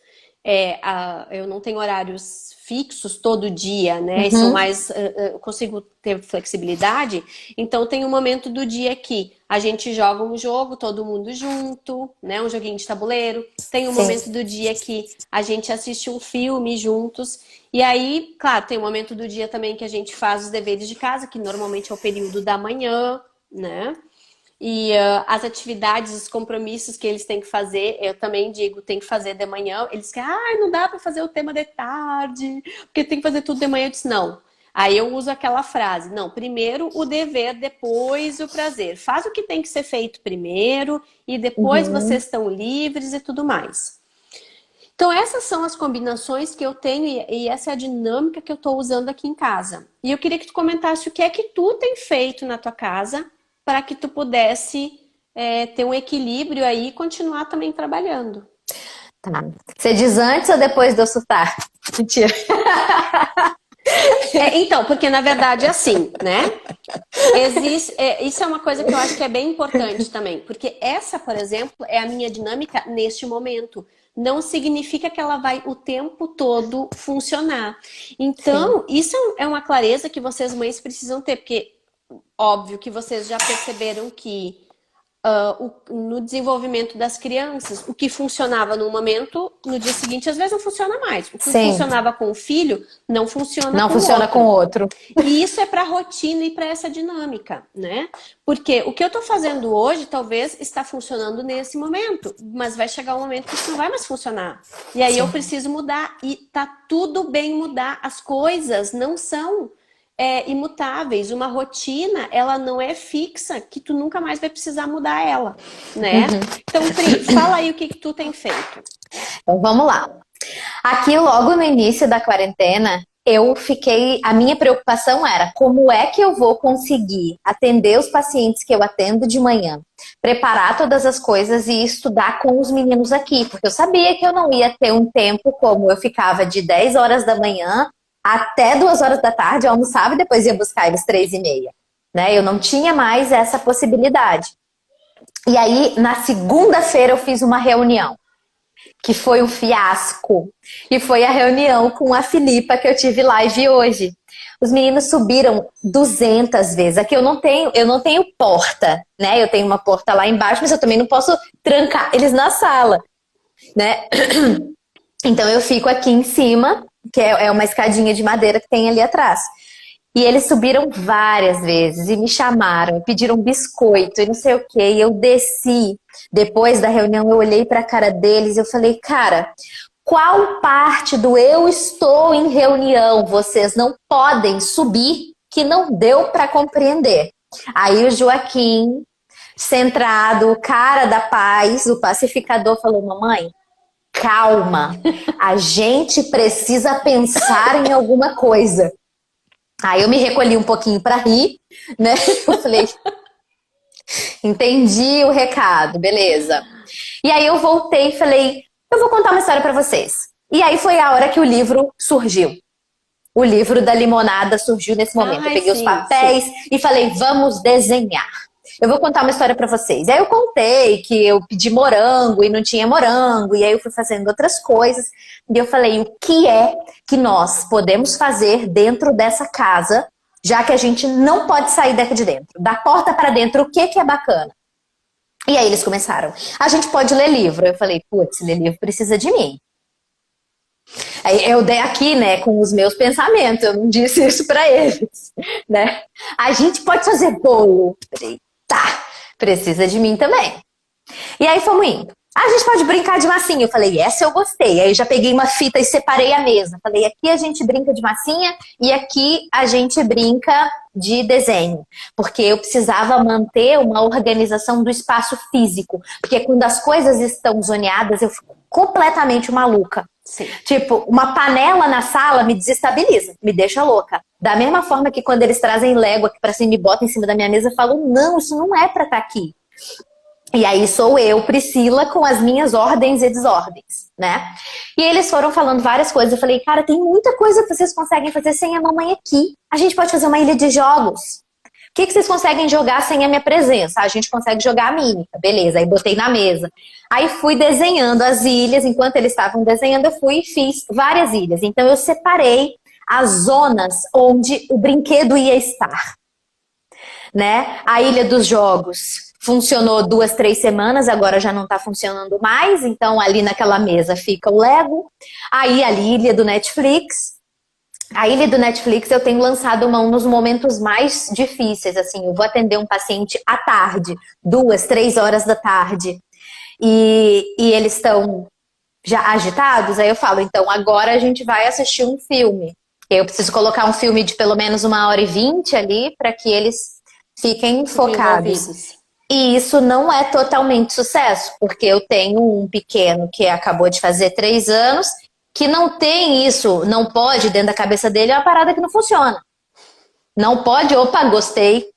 eu não tenho horários fixos todo dia, né? E são Uhum. mais, eu consigo ter flexibilidade. Então tem um momento do dia que a gente joga um jogo, todo mundo junto, né? Um joguinho de tabuleiro. Tem um Sim. momento do dia que a gente assiste um filme juntos. E aí, claro, tem um momento do dia também que a gente faz os deveres de casa, que normalmente é o período da manhã, né? E as atividades, os compromissos que eles têm que fazer, eu também digo, tem que fazer de manhã. Eles querem, não dá para fazer o tema de tarde, porque tem que fazer tudo de manhã. Eu disse, não. Aí eu uso aquela frase, não, primeiro o dever, depois o prazer. Faz o que tem que ser feito primeiro e depois vocês Uhum. estão livres e tudo mais. Então essas são as combinações que eu tenho e essa é a dinâmica que eu estou usando aqui em casa. E eu queria que tu comentasse o que é que tu tem feito na tua casa para que tu pudesse ter um equilíbrio aí e continuar também trabalhando. Tá. Você diz antes ou depois de eu surtar? Mentira. Então, porque na verdade é assim, né? Isso é uma coisa que eu acho que é bem importante também, porque essa, por exemplo, é a minha dinâmica neste momento. Não significa que ela vai o tempo todo funcionar. Sim. Então, isso é uma clareza que vocês mães precisam ter, porque óbvio que vocês já perceberam que no desenvolvimento das crianças, o que funcionava num momento, no dia seguinte, às vezes não funciona mais. O que Sim. funcionava com o filho, não funciona Não com o funciona com o outro. outro. E isso é para a rotina e para essa dinâmica, né? Porque o que eu estou fazendo hoje talvez está funcionando nesse momento, mas vai chegar um momento que isso não vai mais funcionar. E aí eu Sim. preciso mudar e tá tudo bem mudar. As coisas não são imutáveis. Uma rotina, ela não é fixa, que tu nunca mais vai precisar mudar ela, né? Então, Pri, fala aí o que tu tem feito. Então vamos lá. Aqui, logo no início da quarentena, eu fiquei. A minha preocupação era como é que eu vou conseguir atender os pacientes que eu atendo de manhã, preparar todas as coisas e estudar com os meninos aqui, porque eu sabia que eu não ia ter um tempo como eu ficava de 10 horas da manhã até 2 horas da tarde, eu almoçava e depois ia buscar eles 3h30. Né? Eu não tinha mais essa possibilidade. E aí, na segunda-feira, eu fiz uma reunião, que foi um fiasco. E foi a reunião com a Filipa que eu tive live hoje. Os meninos subiram 200 vezes. Aqui eu não tenho porta, né? Eu tenho uma porta lá embaixo, mas eu também não posso trancar eles na sala, né? Então eu fico aqui em cima, que é uma escadinha de madeira que tem ali atrás. E eles subiram várias vezes e me chamaram, pediram biscoito e não sei o quê. E eu desci. Depois da reunião, eu olhei para a cara deles e eu falei, cara, qual parte do eu estou em reunião vocês não podem subir que não deu para compreender? Aí o Joaquim, centrado, o cara da paz, o pacificador, falou, mamãe, calma, a gente precisa pensar em alguma coisa. Aí eu me recolhi um pouquinho para rir, né? Eu falei, entendi o recado, beleza. E aí eu voltei e falei, eu vou contar uma história para vocês. E aí foi a hora que o livro surgiu. O livro da limonada surgiu nesse momento. Eu peguei os papéis e falei, vamos desenhar. Eu vou contar uma história para vocês. E aí eu contei que eu pedi morango e não tinha morango. E aí eu fui fazendo outras coisas. E eu falei, o que é que nós podemos fazer dentro dessa casa, já que a gente não pode sair daqui de dentro? Da porta para dentro, o que é bacana? E aí eles começaram. A gente pode ler livro. Eu falei, putz, ler livro precisa de mim. Aí eu dei aqui, né, com os meus pensamentos. Eu não disse isso para eles, né? A gente pode fazer bolo. Eu falei, tá, precisa de mim também. E aí fomos indo. A gente pode brincar de massinha. Eu falei, essa eu gostei. Aí já peguei uma fita e separei a mesa. Falei, aqui a gente brinca de massinha e aqui a gente brinca de desenho. Porque eu precisava manter uma organização do espaço físico. Porque quando as coisas estão zoneadas, eu fico completamente maluca. Sim. Tipo, uma panela na sala me desestabiliza, me deixa louca. Da mesma forma que quando eles trazem Lego aqui pra cima e botam em cima da minha mesa, eu falo, não, isso não é pra estar aqui. E aí sou eu, Priscila, com as minhas ordens e desordens, né? E eles foram falando várias coisas. Eu falei, cara, tem muita coisa que vocês conseguem fazer sem a mamãe aqui. A gente pode fazer uma ilha de jogos. O que vocês conseguem jogar sem a minha presença? A gente consegue jogar a mímica. Beleza, aí botei na mesa. Aí fui desenhando as ilhas. Enquanto eles estavam desenhando, eu fui e fiz várias ilhas. Então eu separei as zonas onde o brinquedo ia estar, né? A ilha dos jogos funcionou 2, 3 semanas, agora já não está funcionando mais, então ali naquela mesa fica o Lego. Aí a ilha do Netflix. A ilha do Netflix eu tenho lançado mão nos momentos mais difíceis, assim, eu vou atender um paciente à tarde, 2, 3 horas da tarde, e eles estão já agitados, aí eu falo, então agora a gente vai assistir um filme. Eu preciso colocar um filme de pelo menos 1h20 ali, para que eles fiquem focados. E isso não é totalmente sucesso, porque eu tenho um pequeno que acabou de fazer 3 anos, que não tem isso, não pode, dentro da cabeça dele, é uma parada que não funciona. Não pode, opa, gostei,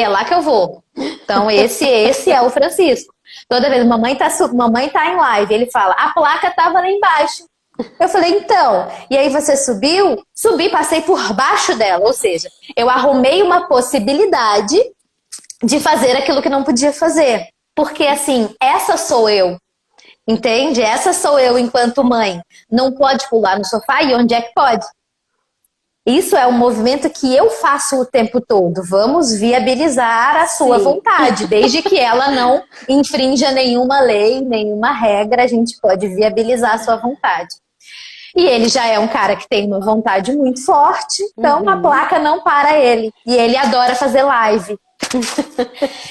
é lá que eu vou. Então esse é o Francisco. Toda vez, mamãe tá em live, ele fala, a placa tava lá embaixo. Eu falei, então, e aí você subiu? Subi, passei por baixo dela, ou seja, eu arrumei uma possibilidade de fazer aquilo que não podia fazer. Porque assim, essa sou eu. Entende? Essa sou eu enquanto mãe. Não pode pular no sofá e onde é que pode? Isso é um movimento que eu faço o tempo todo. Vamos viabilizar a sua vontade. Desde que ela não infrinja nenhuma lei, nenhuma regra, a gente pode viabilizar a sua vontade. E ele já é um cara que tem uma vontade muito forte, então a placa não para ele. E ele adora fazer live.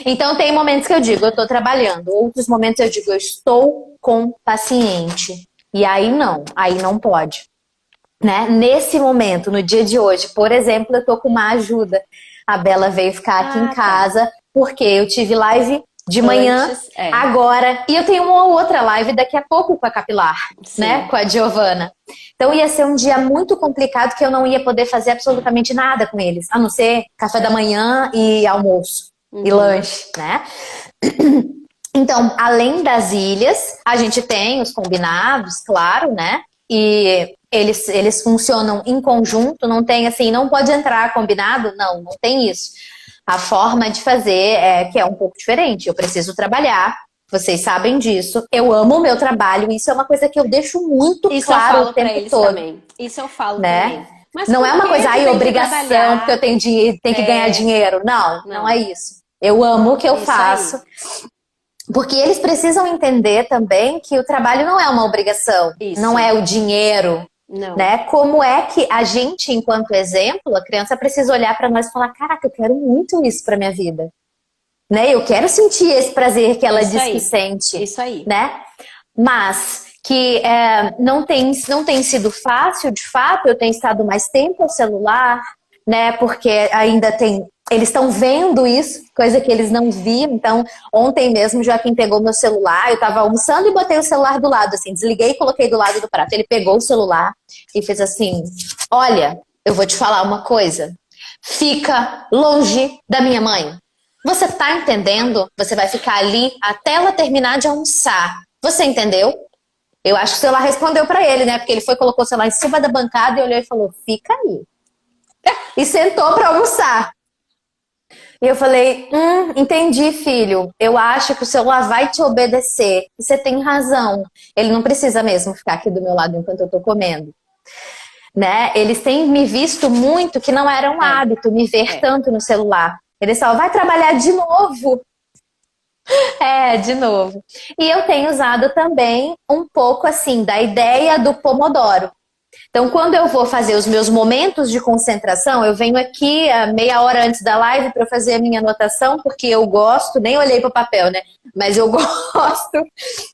Então tem momentos que eu digo, eu tô trabalhando. Outros momentos eu digo, eu estou com paciente. E aí não pode. Né? Nesse momento, no dia de hoje, por exemplo, eu tô com uma ajuda. A Bela veio ficar aqui em casa, porque eu tive live de manhã, agora, e eu tenho uma outra live daqui a pouco com a Capilar, né? Com a Giovana. Então ia ser um dia muito complicado que eu não ia poder fazer absolutamente nada com eles, a não ser café da manhã e almoço e lanche, né? Então, além das ilhas, a gente tem os combinados, claro, né? e eles funcionam em conjunto, não tem assim, não pode entrar combinado, não tem isso. A forma de fazer é que é um pouco diferente. Eu preciso trabalhar, vocês sabem disso. Eu amo o meu trabalho, isso é uma coisa que eu deixo muito Isso eu claro falo o pra tempo eles todo, também. Isso eu falo né? também. Mas Não é por uma que coisa, tu ai, tem que obrigação, porque eu trabalhar? tenho dinheiro, tenho que ganhar dinheiro. Não Não. é isso. Eu amo o que eu Isso aí. faço, porque eles precisam entender também que o trabalho não é uma obrigação, não Isso. é o dinheiro, Não. né? Como é que a gente, enquanto exemplo, a criança precisa olhar para nós e falar: caraca, eu quero muito isso para minha vida, né? Eu quero sentir esse prazer que ela Isso diz que aí. sente, Isso aí. né? Mas que não tem sido fácil, de fato, eu tenho estado mais tempo ao celular, né? Porque ainda tem. Eles estão vendo isso, coisa que eles não viam. Então, ontem mesmo, o Joaquim pegou meu celular, eu estava almoçando e botei o celular do lado, assim, desliguei e coloquei do lado do prato. Ele pegou o celular e fez assim: olha, eu vou te falar uma coisa. Fica longe da minha mãe. Você tá entendendo? Você vai ficar ali até ela terminar de almoçar. Você entendeu? Eu acho que o celular respondeu pra ele, né? Porque ele foi, colocou o celular em cima da bancada e olhou e falou: fica aí. E sentou pra almoçar. E eu falei: entendi, filho. Eu acho que o celular vai te obedecer. E você tem razão. Ele não precisa mesmo ficar aqui do meu lado enquanto eu tô comendo. Né? Eles têm me visto muito que não era um É. hábito me ver É. tanto no celular. Eles falam: vai trabalhar de novo. De novo. E eu tenho usado também um pouco assim da ideia do Pomodoro. Então, quando eu vou fazer os meus momentos de concentração, eu venho aqui meia hora antes da live para fazer a minha anotação, porque eu gosto, nem olhei para o papel, né? Mas eu gosto.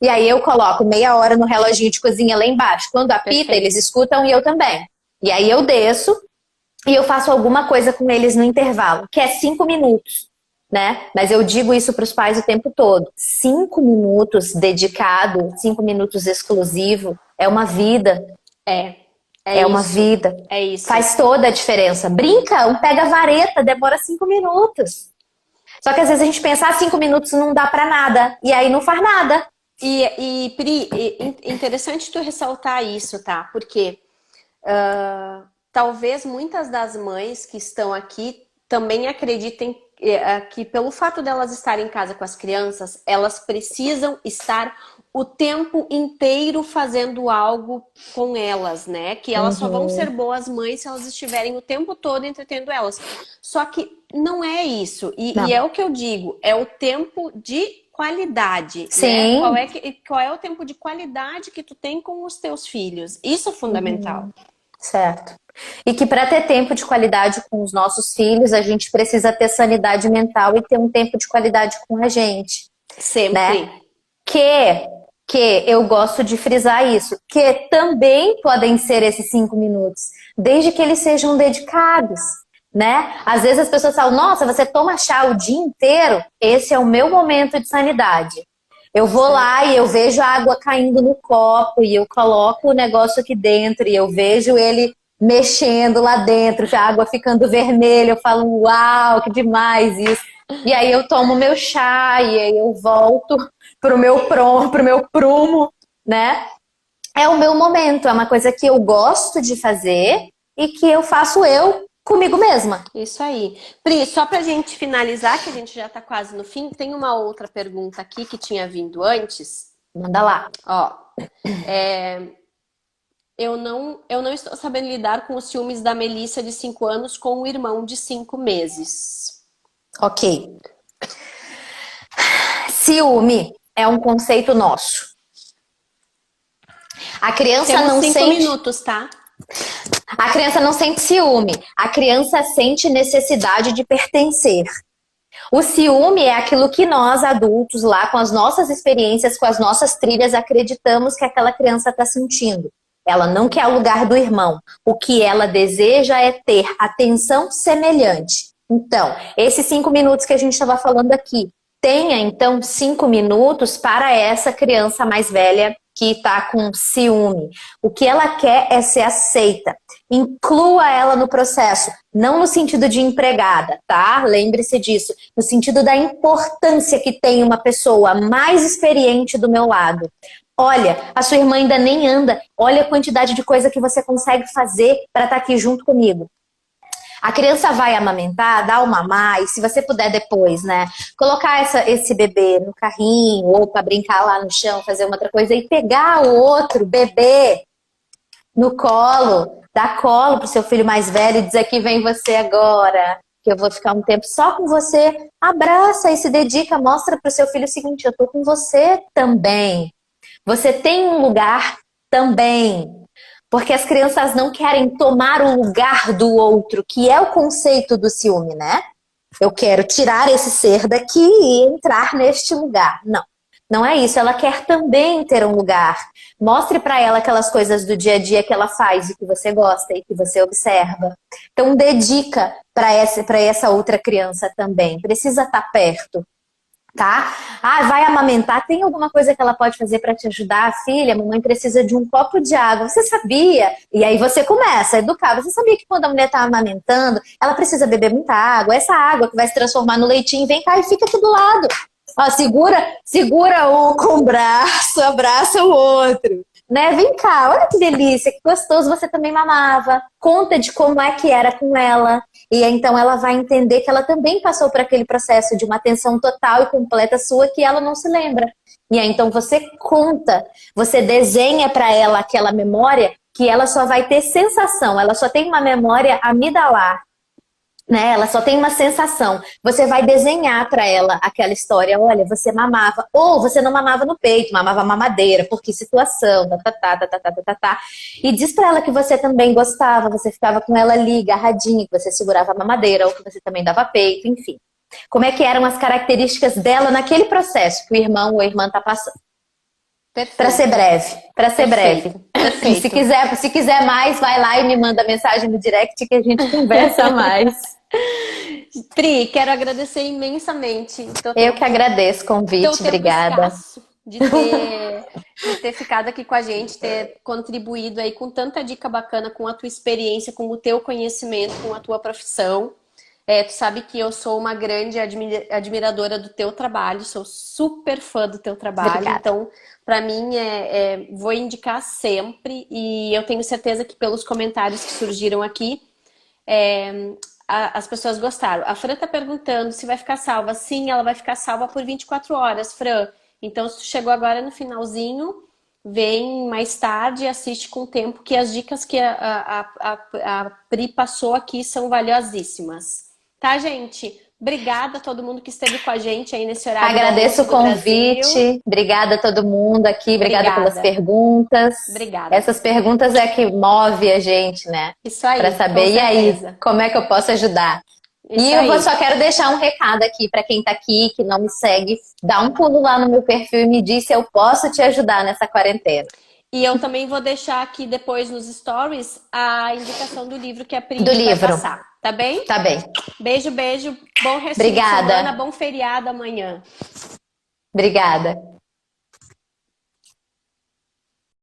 E aí eu coloco meia hora no reloginho de cozinha lá embaixo. Quando apita, Perfeito. eles escutam e eu também. E aí eu desço e eu faço alguma coisa com eles no intervalo, que é 5 minutos. Né? Mas eu digo isso para os pais o tempo todo. 5 minutos dedicado, 5 minutos exclusivo, é uma vida. É. É É uma isso. vida. É isso. Faz toda a diferença. Brinca, um pega-vareta, demora 5 minutos. Só que às vezes a gente pensa, 5 minutos não dá pra nada. E aí não faz nada. Pri, interessante tu ressaltar isso, tá? Porque talvez muitas das mães que estão aqui também acreditem que pelo fato delas estarem em casa com as crianças, elas precisam estar o tempo inteiro fazendo algo com elas, né? Que elas só vão ser boas mães se elas estiverem o tempo todo entretendo elas. Só que não é isso. E é Não. o que eu digo, é o tempo de qualidade, né? Sim. Qual é o tempo de qualidade que tu tem com os teus filhos? Isso é fundamental. Certo. E que para ter tempo de qualidade com os nossos filhos, a gente precisa ter sanidade mental e ter um tempo de qualidade com a gente, Sempre. né? Que eu gosto de frisar isso, que também podem ser esses 5 minutos, desde que eles sejam dedicados, né? Às vezes as pessoas falam: nossa, você toma chá o dia inteiro? Esse é o meu momento de sanidade. Eu vou lá e eu vejo a água caindo no copo e eu coloco o negócio aqui dentro e eu vejo ele mexendo lá dentro, a água ficando vermelha. Eu falo: uau, que demais isso. E aí eu tomo meu chá e aí eu volto pro meu prumo, né? É o meu momento, é uma coisa que eu gosto de fazer e que eu faço eu comigo mesma. Isso aí. Pri, só pra gente finalizar, que a gente já tá quase no fim, tem uma outra pergunta aqui que tinha vindo antes. Manda lá. Ó, eu não estou sabendo lidar com os ciúmes da Melissa de 5 anos com o irmão de 5 meses. Ok. Ciúme é um conceito nosso. A criança Temos não 5 sente. minutos, tá? A criança não sente ciúme. A criança sente necessidade de pertencer. O ciúme é aquilo que nós, adultos, lá com as nossas experiências, com as nossas trilhas, acreditamos que aquela criança está sentindo. Ela não quer o lugar do irmão. O que ela deseja é ter atenção semelhante. Então, esses 5 minutos que a gente estava falando aqui, tenha então 5 minutos para essa criança mais velha que está com ciúme. O que ela quer é ser aceita. Inclua ela no processo, não no sentido de empregada, tá? Lembre-se disso, no sentido da importância que tem uma pessoa mais experiente do meu lado. Olha, a sua irmã ainda nem anda. Olha a quantidade de coisa que você consegue fazer para estar aqui junto comigo. A criança vai amamentar, dá o mamar, e se você puder depois, né, colocar esse bebê no carrinho ou para brincar lá no chão, fazer uma outra coisa e pegar o outro bebê no colo, dar colo pro seu filho mais velho e dizer que vem você agora, que eu vou ficar um tempo só com você. Abraça e se dedica, mostra pro seu filho o seguinte, eu tô com você também. Você tem um lugar também. Porque as crianças não querem tomar o lugar do outro, que é o conceito do ciúme, né? Eu quero tirar esse ser daqui e entrar neste lugar. Não, não é isso. Ela quer também ter um lugar. Mostre para ela aquelas coisas do dia a dia que ela faz e que você gosta e que você observa. Então, dedica para essa outra criança também. Precisa estar perto. Tá? Ah, vai amamentar, tem alguma coisa que ela pode fazer para te ajudar? Filha, a mamãe precisa de um copo de água. Você sabia? E aí você começa a educar. Você sabia que quando a mulher está amamentando, ela precisa beber muita água? Essa água que vai se transformar no leitinho, vem cá e fica aqui do lado. Ó, segura um com o braço, abraça o outro. Né? Vem cá, olha que delícia, que gostoso, você também mamava. Conta de como é que era com ela. E então ela vai entender que ela também passou por aquele processo de uma atenção total e completa sua que ela não se lembra. E aí então você conta, você desenha para ela aquela memória que ela só vai ter sensação, ela só tem uma memória amidalar. Né? Ela só tem uma sensação. Você vai desenhar para ela aquela história. Olha, você mamava, ou você não mamava no peito, mamava mamadeira, por que situação, tá. E diz para ela que você também gostava, você ficava com ela ali, agarradinha, que você segurava a mamadeira, ou que você também dava peito, enfim. Como é que eram as características dela naquele processo que o irmão ou a irmã tá passando. Para ser breve, para ser breve. Perfeito. Se quiser mais, vai lá e me manda mensagem no direct que a gente conversa mais. Pri, quero agradecer imensamente. Eu que agradeço o convite, obrigada. De ter ficado aqui com a gente, ter contribuído aí com tanta dica bacana, com a tua experiência, com o teu conhecimento, com a tua profissão. Tu sabe que eu sou uma grande admiradora do teu trabalho, sou super fã do teu trabalho. Obrigada. Então, para mim, vou indicar sempre e eu tenho certeza que pelos comentários que surgiram aqui, as pessoas gostaram. A Fran tá perguntando se vai ficar salva. Sim, ela vai ficar salva por 24 horas, Fran. Então, se tu chegou agora no finalzinho, vem mais tarde e assiste com o tempo, que as dicas que a Pri passou aqui são valiosíssimas. Tá, gente? Obrigada a todo mundo que esteve com a gente aí nesse horário. Agradeço o convite. Obrigada a todo mundo aqui. Obrigada pelas perguntas. Obrigada. Essas perguntas é que move a gente, né? Isso aí. Para saber, e aí, como é que eu posso ajudar? E eu só quero deixar um recado aqui para quem tá aqui, que não me segue. Dá um pulo lá no meu perfil e me diz se eu posso te ajudar nessa quarentena. E eu também vou deixar aqui depois nos stories a indicação do livro que a Pri vai passar. Tá bem? Tá bem. Beijo, beijo. Bom resto de semana, bom feriado amanhã. Obrigada.